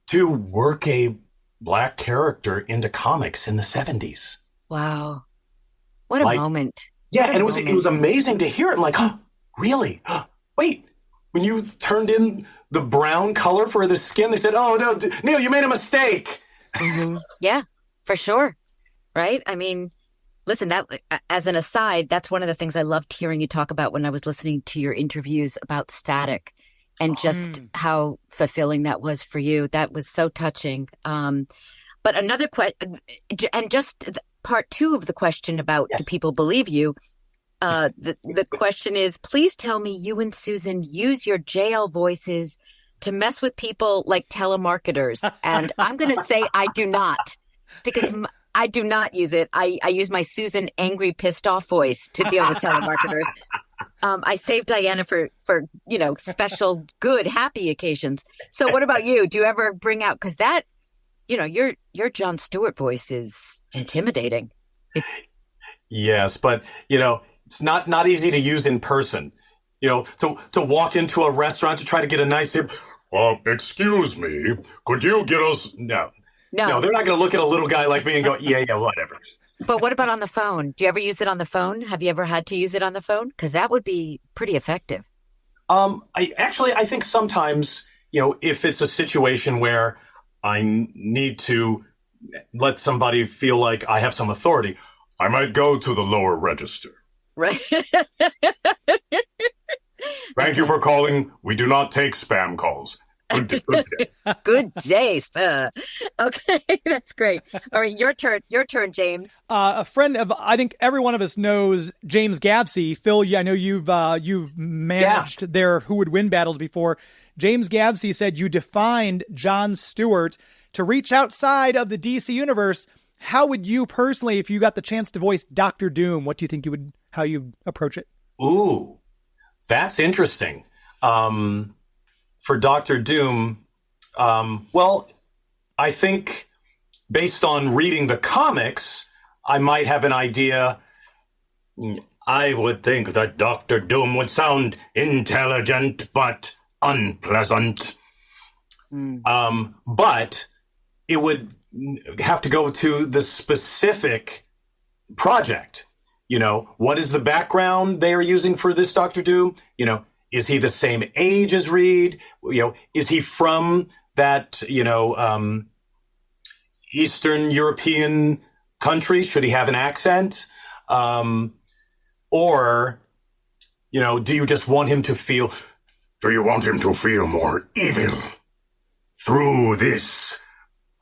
to work a black character into comics in the 70s. Wow. What a moment. Yeah, and it was amazing to hear it. I'm like, oh, really? Wait, when you turned in the brown color for the skin, they said, oh, no, Neil, you made a mistake. Mm-hmm. Yeah, for sure. Right? I mean, listen, that as an aside, that's one of the things I loved hearing you talk about when I was listening to your interviews about Static, and just how fulfilling that was for you. That was so touching. But another question, and just part 2 of the question about do people believe you? The question is, please tell me you and Susan use your JL voices to mess with people like telemarketers. And I'm going to say I do not, because I do not use it. I use my Susan angry, pissed off voice to deal with telemarketers. I save Diana for special, good, happy occasions. So what about you? Do you ever bring out, because that, your Jon Stewart voice is intimidating. Yes, but, it's not easy to use in person. To walk into a restaurant to try to get a nice tip. Excuse me, could you get us... No, they're not going to look at a little guy like me and go, yeah, whatever. But what about on the phone? Do you ever use it on the phone? Have you ever had to use it on the phone? Because that would be pretty effective. I think sometimes, if it's a situation where I need to let somebody feel like I have some authority, I might go to the lower register. Right. Thank you for calling. We do not take spam calls. Good day. Good day. Good day, sir. Okay, that's great. All right, your turn. Your turn, James. A friend of, I think every one of us knows James Gavsey. Phil, I know you've managed their Who Would Win battles before. James Gavsey said you defined Jon Stewart to reach outside of the DC universe. How would you personally, if you got the chance to voice Doctor Doom, what do you think how you approach it? Ooh, that's interesting. For Doctor Doom, well, I think based on reading the comics, I might have an idea. I would think that Doctor Doom would sound intelligent but unpleasant. But it would have to go to the specific project. What is the background they are using for this Doctor Doom? Is he the same age as Reed? Is he from that, Eastern European country? Should he have an accent? Or, do you just want him to feel... Do you want him to feel more evil through this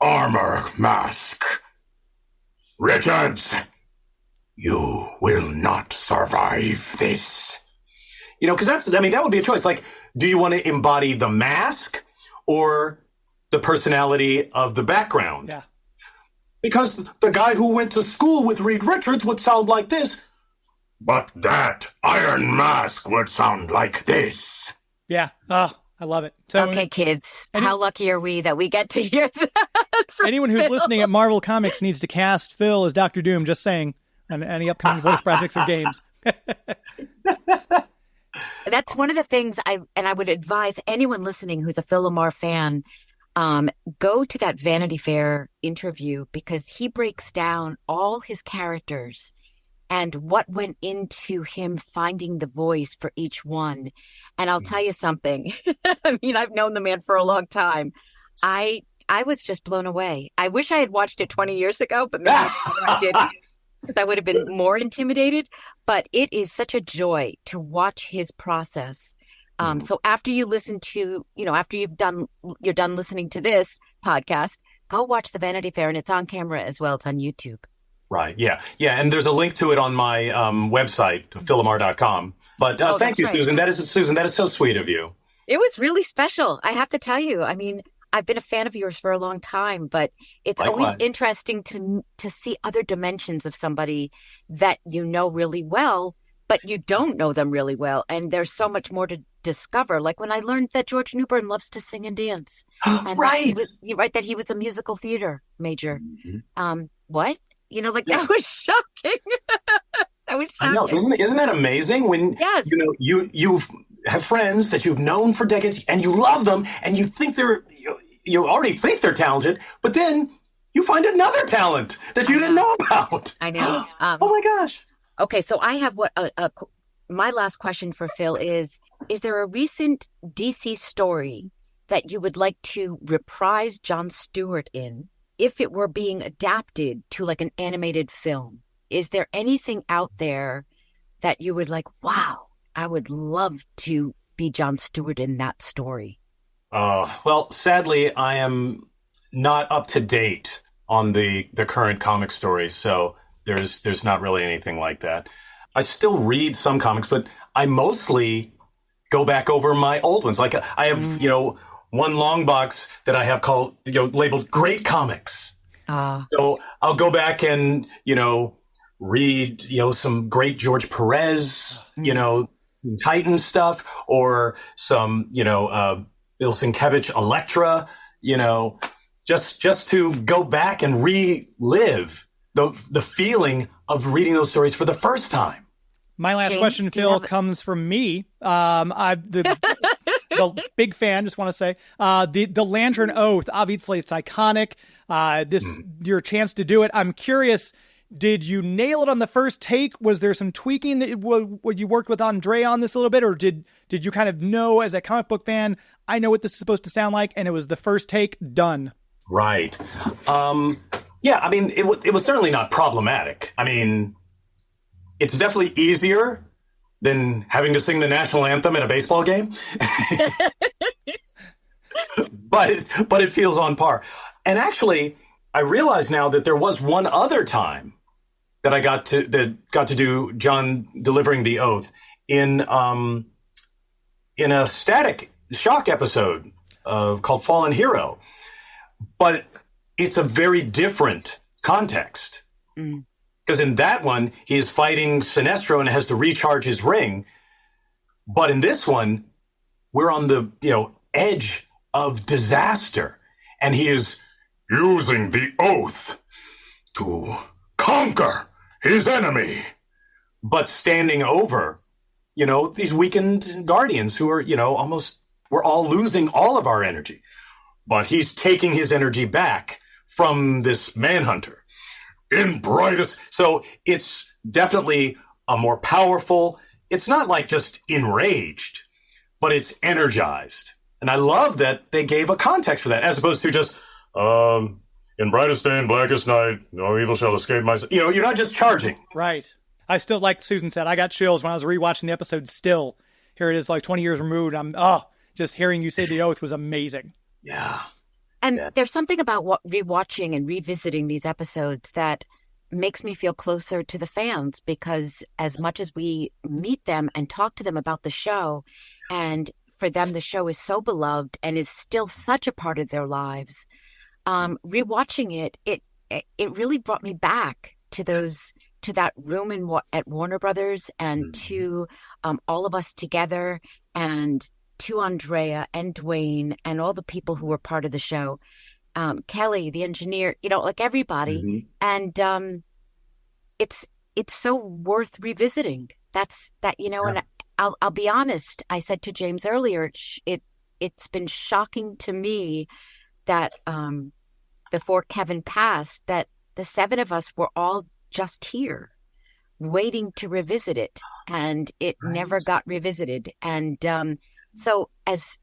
armor mask? Richards, you will not survive this. Because that would be a choice. Like, do you want to embody the mask or the personality of the background? Yeah. Because the guy who went to school with Reed Richards would sound like this. But that iron mask would sound like this. Yeah. Oh, I love it. So, okay, kids, how lucky are we that we get to hear that? Anyone who's listening at Marvel Comics needs to cast Phil as Doctor Doom, just saying, on any upcoming voice projects or games. That's one of the things I would advise anyone listening who's a Phil Lamarr fan, go to that Vanity Fair interview, because he breaks down all his characters and what went into him finding the voice for each one. And I'll tell you something. I mean, I've known the man for a long time. I was just blown away. I wish I had watched it 20 years ago, but maybe I didn't, because I would have been more intimidated. But it is such a joy to watch his process. So after you listen to, after you're done listening to this podcast, go watch the Vanity Fair, and it's on camera as well. It's on YouTube. Right. Yeah. Yeah. And there's a link to it on my website, philamar.com. But thank you, right. Susan. That is so sweet of you. It was really special, I have to tell you. I mean, I've been a fan of yours for a long time, but it's always interesting to see other dimensions of somebody that you know really well, but you don't know them really well. And there's so much more to discover. Like when I learned that George Newbern loves to sing and dance. And right. That he was a musical theater major. Mm-hmm. What? That was shocking. That was shocking. I know. Isn't that amazing? When you have friends that you've known for decades and you love them and you think you already think they're talented, but then you find another talent that you didn't know about. I know. Oh my gosh. Okay, so I have my last question for Phil is there a recent DC story that you would like to reprise Jon Stewart in if it were being adapted to like an animated film? Is there anything out there that you would like, wow, I would love to be Jon Stewart in that story? Well, sadly, I am not up to date on the current comic stories, so there's not really anything like that. I still read some comics, but I mostly go back over my old ones. Like I have, one long box that I have called, labeled Great Comics. So I'll go back and, read, some great George Perez, Titan stuff, or some, Bill Sienkiewicz, Elektra, just to go back and relive the feeling of reading those stories for the first time. My last James, question, Phil, comes from me. The big fan, just want to say, the Lantern Oath, obviously it's iconic. Your chance to do it. I'm curious, did you nail it on the first take? Was there some tweaking that you worked with Andre on this a little bit, or did you kind of know as a comic book fan, I know what this is supposed to sound like, and it was the first take done? Right. Yeah, I mean, it was certainly not problematic. I mean, it's definitely easier than having to sing the national anthem in a baseball game. but it feels on par. And actually, I realize now that there was one other time that I got to do John delivering the oath in a Static Shock episode called Fallen Hero, but it's a very different context. Because in that one, he is fighting Sinestro and has to recharge his ring. But in this one, we're on the edge of disaster, and he is using the oath to conquer his enemy, but standing over, these weakened Guardians who are, we're all losing all of our energy. But he's taking his energy back from this Manhunter. So it's definitely a more powerful, it's not like just enraged, but it's energized. And I love that they gave a context for that, as opposed to just, in brightest day and blackest night, no evil shall escape my... you're not just charging. Right. I still, like Susan said, I got chills when I was rewatching the episode still. Here it is, like 20 years removed. Just hearing you say the oath was amazing. Yeah. And there's something about rewatching and revisiting these episodes that makes me feel closer to the fans, because as much as we meet them and talk to them about the show, and for them the show is so beloved and is still such a part of their lives, rewatching it really brought me back to that room at Warner Brothers, and to all of us together, and to Andrea and Dwayne and all the people who were part of the show, Kelly, the engineer, like everybody. And it's so worth revisiting. And I'll be honest. I said to James earlier, it's been shocking to me that before Kevin passed, that the seven of us were all just here waiting to revisit it, and it never got revisited. And so as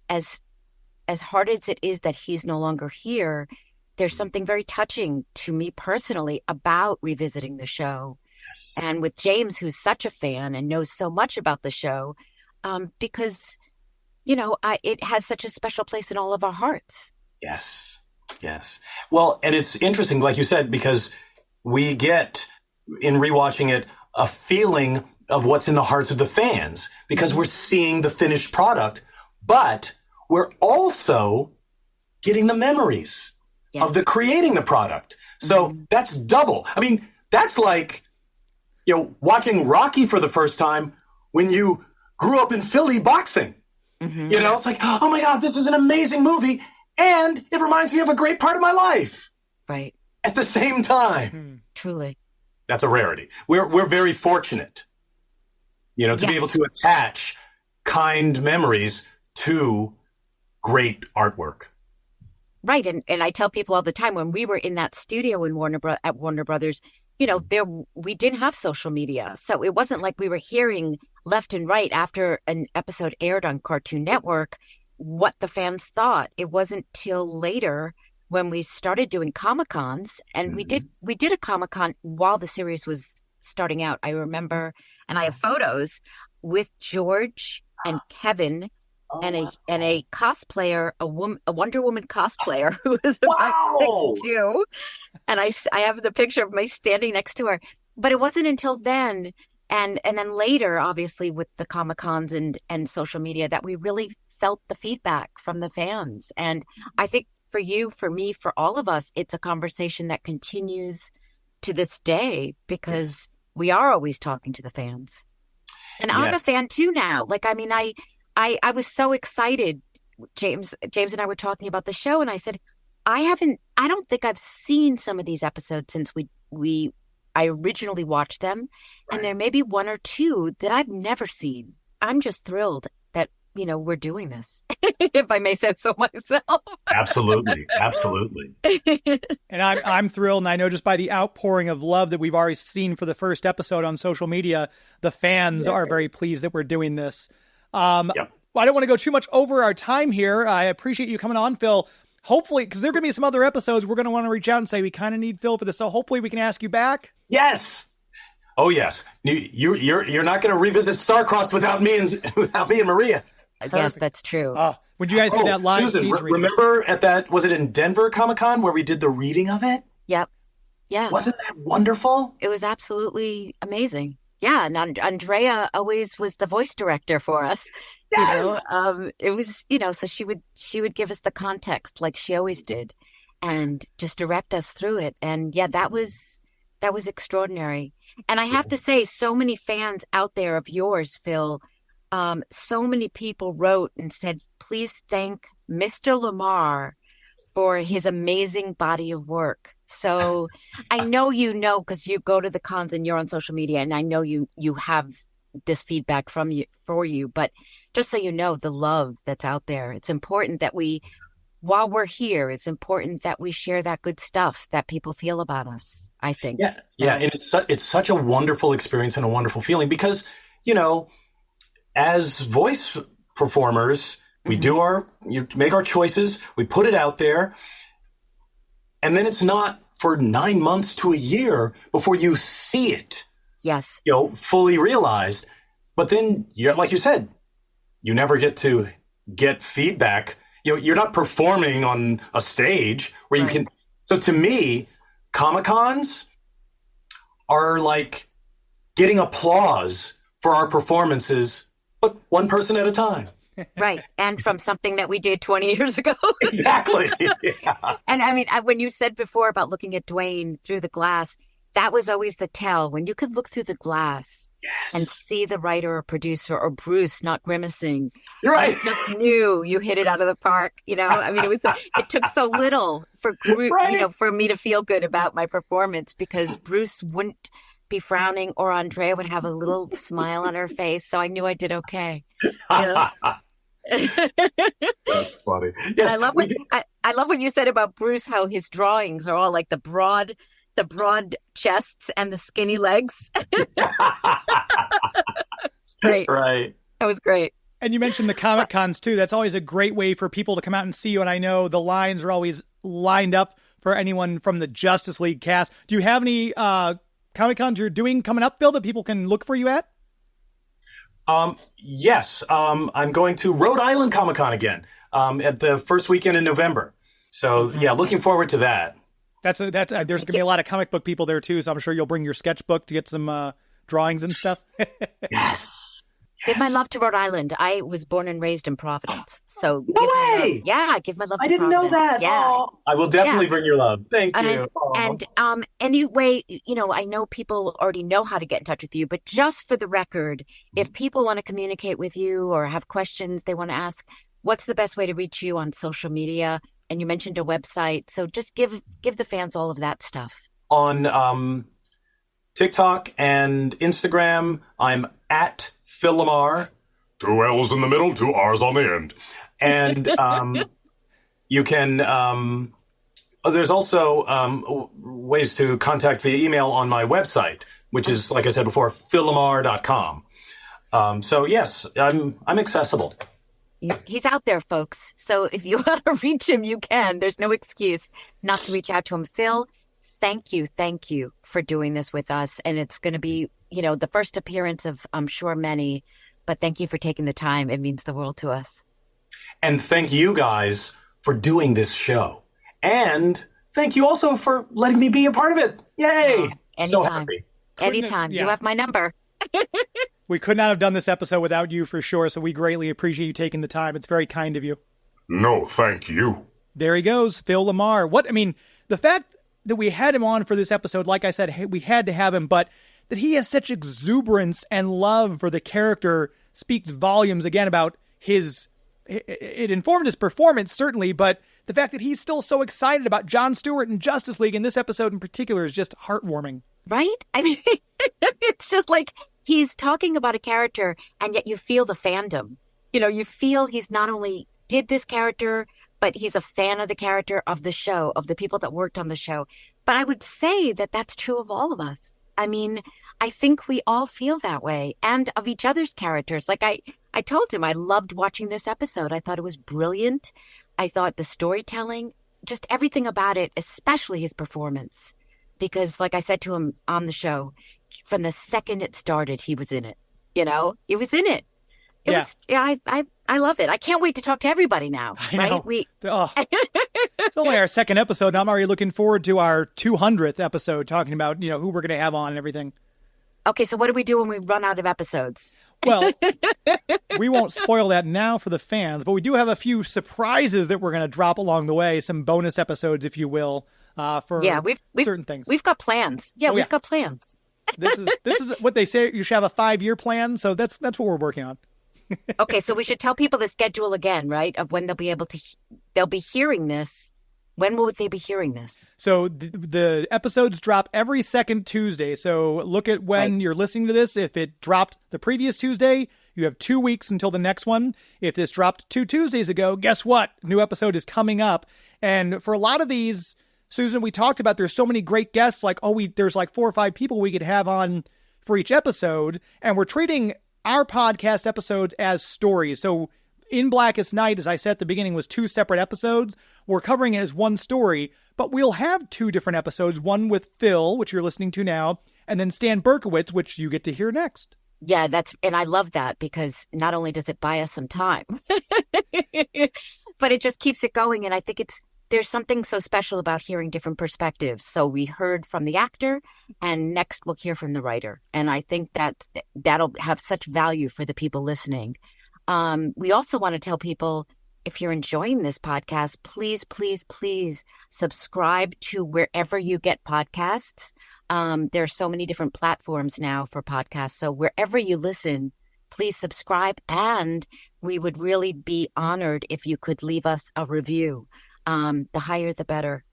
hard as it is that he's no longer here, there's something very touching to me personally about revisiting the show. Yes. And with James, who's such a fan and knows so much about the show, because, it has such a special place in all of our hearts. Yes. Yes. Well, and it's interesting, like you said, because we get, in rewatching it, a feeling of what's in the hearts of the fans, because we're seeing the finished product, but we're also getting the memories of the creating the product. So that's double. I mean, that's like, watching Rocky for the first time when you grew up in Philly boxing. It's like, oh my God, this is an amazing movie, and it reminds me of a great part of my life. Right. At the same time. Truly. That's a rarity. We're very fortunate, to be able to attach kind memories to great artwork. Right. And I tell people all the time, when we were in that studio in at Warner Brothers, we didn't have social media. So it wasn't like we were hearing left and right after an episode aired on Cartoon Network what the fans thought. It wasn't till later when we started doing Comic-Cons, and we did a Comic-Con while the series was starting out. I remember, and I have photos with George and Kevin and a cosplayer, a Wonder Woman cosplayer who was about 6'2", and I have the picture of me standing next to her. But it wasn't until then, and then later, obviously, with the Comic-Cons and social media, that we really felt the feedback from the fans. And I think for you, for me, for all of us, it's a conversation that continues to this day, because we are always talking to the fans. And I'm a fan too now. Like, I mean, I was so excited. James and I were talking about the show, and I said, I don't think I've seen some of these episodes since I originally watched them. And there may be one or two that I've never seen. I'm just thrilled that, we're doing this, if I may say so myself. Absolutely. And I'm thrilled. And I know just by the outpouring of love that we've already seen for the first episode on social media, the fans are very pleased that we're doing this. I don't want to go too much over our time here. I appreciate you coming on, Phil. Hopefully, because there are going to be some other episodes, we're going to want to reach out and say, we kind of need Phil for this. So hopefully we can ask you back. Yes. Oh, yes. You're not going to revisit Starcrossed without me and Maria. Yes, that's true. When you guys did that live Susan, stage reading. remember at that, was it in Denver Comic-Con where we did the reading of it? Yep. Yeah. Wasn't that wonderful? It was absolutely amazing. Yeah, and Andrea always was the voice director for us. Yes. It was, so she would give us the context like she always did, and just direct us through it. And yeah, that was extraordinary. And I have to say, so many fans out there of yours, Phil. So many people wrote and said, "Please thank Mr. Lamarr for his amazing body of work." So I know because you go to the cons and you're on social media, and I know you have this feedback for you. But just so you know, the love that's out there, it's important that while we're here, it's important that we share that good stuff that people feel about us, I think. Yeah. And it's such a wonderful experience and a wonderful feeling because, as voice performers, we make our choices, we put it out there. And then it's not for 9 months to a year before you see it. Yes. Fully realized. But then, like you said, you never get to get feedback. You're not performing on a stage where you can. So to me, Comic-Cons are like getting applause for our performances, but one person at a time. Right. And from something that we did 20 years ago. Exactly. Yeah. And I mean, when you said before about looking at Dwayne through the glass, that was always the tell. When you could look through the glass and see the writer or producer or Bruce not grimacing. You're right. I just knew you hit it out of the park. I mean, it took so little for for me to feel good about my performance, because Bruce wouldn't be frowning or Andrea would have a little smile on her face. So I knew I did okay. That's funny. Yes, I love what you said about Bruce, how his drawings are all like the broad chests and the skinny legs. Great. Right. That was great. And you mentioned the Comic Cons too. That's always a great way for people to come out and see you. And I know the lines are always lined up for anyone from the Justice League cast. Do you have any Comic Cons you're doing coming up, Phil, that people can look for you at? Yes. I'm going to Rhode Island Comic Con again at the first weekend in November. So yeah, looking forward to that. There's going to be a lot of comic book people there too. So I'm sure you'll bring your sketchbook to get some drawings and stuff. Yes. Give my love to Rhode Island. I was born and raised in Providence. So no way! Give my love to Providence. I didn't know that. Yeah. Oh, I will definitely bring your love. Thank you. And anyway, I know people already know how to get in touch with you, but just for the record, if people want to communicate with you or have questions they want to ask, what's the best way to reach you on social media? And you mentioned a website. So just give the fans all of that stuff. On TikTok and Instagram, I'm at Phil Lamarr. 2 L's in the middle, 2 R's on the end. And you can, there's also ways to contact via email on my website, which is, like I said before, phillamarr.com. So yes, I'm accessible. He's out there, folks. So if you want to reach him, you can. There's no excuse not to reach out to him. Phil, thank you for doing this with us. And it's going to be, the first appearance of, I'm sure, many. But thank you for taking the time. It means the world to us. And thank you guys for doing this show. And thank you also for letting me be a part of it. Yay! Anytime. So happy. Anytime. You have my number. We could not have done this episode without you for sure, so we greatly appreciate you taking the time. It's very kind of you. No, thank you. There he goes, Phil Lamarr. The fact that we had him on for this episode, like I said, we had to have him, but that he has such exuberance and love for the character speaks volumes, again, about it informed his performance, certainly, but the fact that he's still so excited about Jon Stewart and Justice League in this episode in particular is just heartwarming. Right? I mean, it's just like he's talking about a character, and yet you feel the fandom. You feel he's not only did this character, but he's a fan of the character, of the show, of the people that worked on the show. But I would say that that's true of all of us. I mean, I think we all feel that way, and of each other's characters. Like I told him I loved watching this episode. I thought it was brilliant. I thought the storytelling, just everything about it, especially his performance. Because like I said to him on the show, from the second it started, he was in it. He was in it. It Yeah. was, yeah, I love it. I can't wait to talk to everybody now. I right? know. It's only our second episode, and I'm already looking forward to our 200th episode, talking about who we're going to have on and everything. Okay, so what do we do when we run out of episodes? Well, we won't spoil that now for the fans, but we do have a few surprises that we're going to drop along the way, some bonus episodes, if you will, for we've certain things. We've got plans. Yeah, we've got plans. This is what they say. You should have a 5-year plan, so that's what we're working on. Okay, so we should tell people the schedule again, right? Of when they'll be hearing this. When will they be hearing this? So the episodes drop every second Tuesday. So look at when you're listening to this. If it dropped the previous Tuesday, you have 2 weeks until the next one. If this dropped 2 Tuesdays ago, guess what? New episode is coming up. And for a lot of these, Susan, we talked about there's so many great guests. Like, there's like 4 or 5 people we could have on for each episode. And we're treating our podcast episodes as stories. So In Blackest Night, as I said at the beginning, was 2 separate episodes. We're covering it as one story, but we'll have 2 different episodes, one with Phil, which you're listening to now, and then Stan Berkowitz, which you get to hear next. Yeah, and I love that because not only does it buy us some time, but it just keeps it going. And I think there's something so special about hearing different perspectives. So we heard from the actor, and next we'll hear from the writer. And I think that'll have such value for the people listening. We also want to tell people, if you're enjoying this podcast, please, please, please subscribe to wherever you get podcasts. There are so many different platforms now for podcasts. So wherever you listen, please subscribe. And we would really be honored if you could leave us a review. The higher, the better.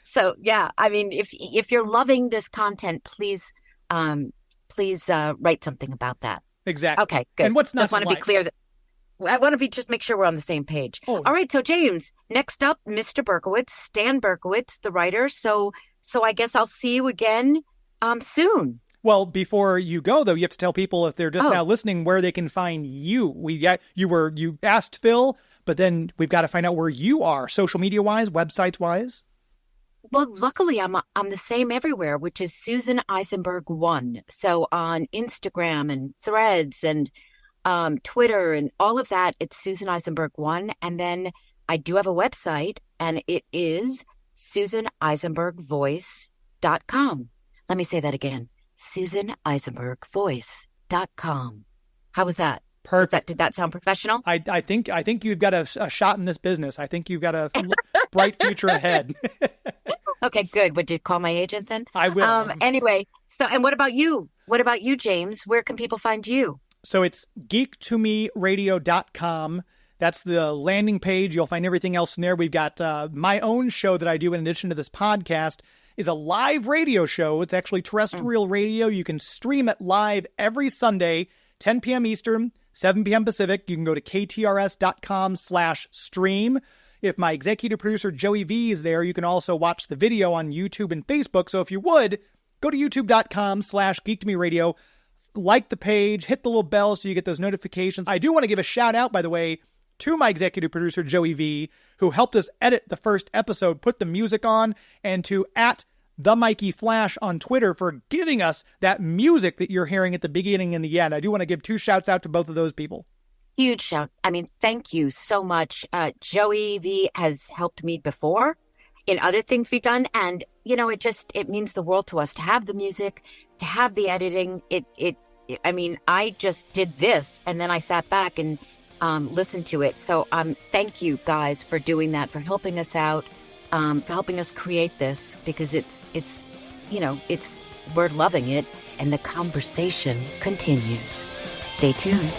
So, yeah, I mean, if you're loving this content, please write something about that. Exactly. Okay, good. And what's not just want to be clear that I want to just make sure we're on the same page. Oh. All right. So James, next up, Mr. Berkowitz, Stan Berkowitz, the writer. So I guess I'll see you again soon. Well, before you go, though, you have to tell people, if they're just now listening, where they can find you. You asked Phil, but then we've got to find out where you are, social media wise, websites wise. Well, luckily, I'm the same everywhere, which is Susan Eisenberg 1. So on Instagram and Threads and Twitter and all of that, it's Susan Eisenberg 1. And then I do have a website, and it is SusanEisenbergVoice.com. Let me say that again. SusanEisenbergVoice.com. How was that? Perfect. Did that sound professional? I think you've got a shot in this business. I think you've got a bright future ahead. Okay, good. Would you call my agent then? I will. Anyway, and what about you? What about you, James? Where can people find you? So it's geektomeradio.com. That's the landing page. You'll find everything else in there. We've got my own show that I do in addition to this podcast is a live radio show. It's actually terrestrial radio. You can stream it live every Sunday, 10 p.m. Eastern, 7 p.m. Pacific. You can go to ktrs.com/stream. If my executive producer, Joey V, is there, you can also watch the video on YouTube and Facebook. So if you would, go to youtube.com/geektomeradio, like the page, hit the little bell so you get those notifications. I do want to give a shout out, by the way, to my executive producer, Joey V, who helped us edit the first episode, put the music on, and to @TheMikeyFlash on Twitter for giving us that music that you're hearing at the beginning and the end. I do want to give 2 shouts out to both of those people. Huge shout. I mean, thank you so much. Joey V has helped me before in other things we've done. And, it means the world to us to have the music, to have the editing. I just did this and then I sat back and listened to it. So thank you guys for doing that, for helping us out, for helping us create this, because we're loving it and the conversation continues. Stay tuned.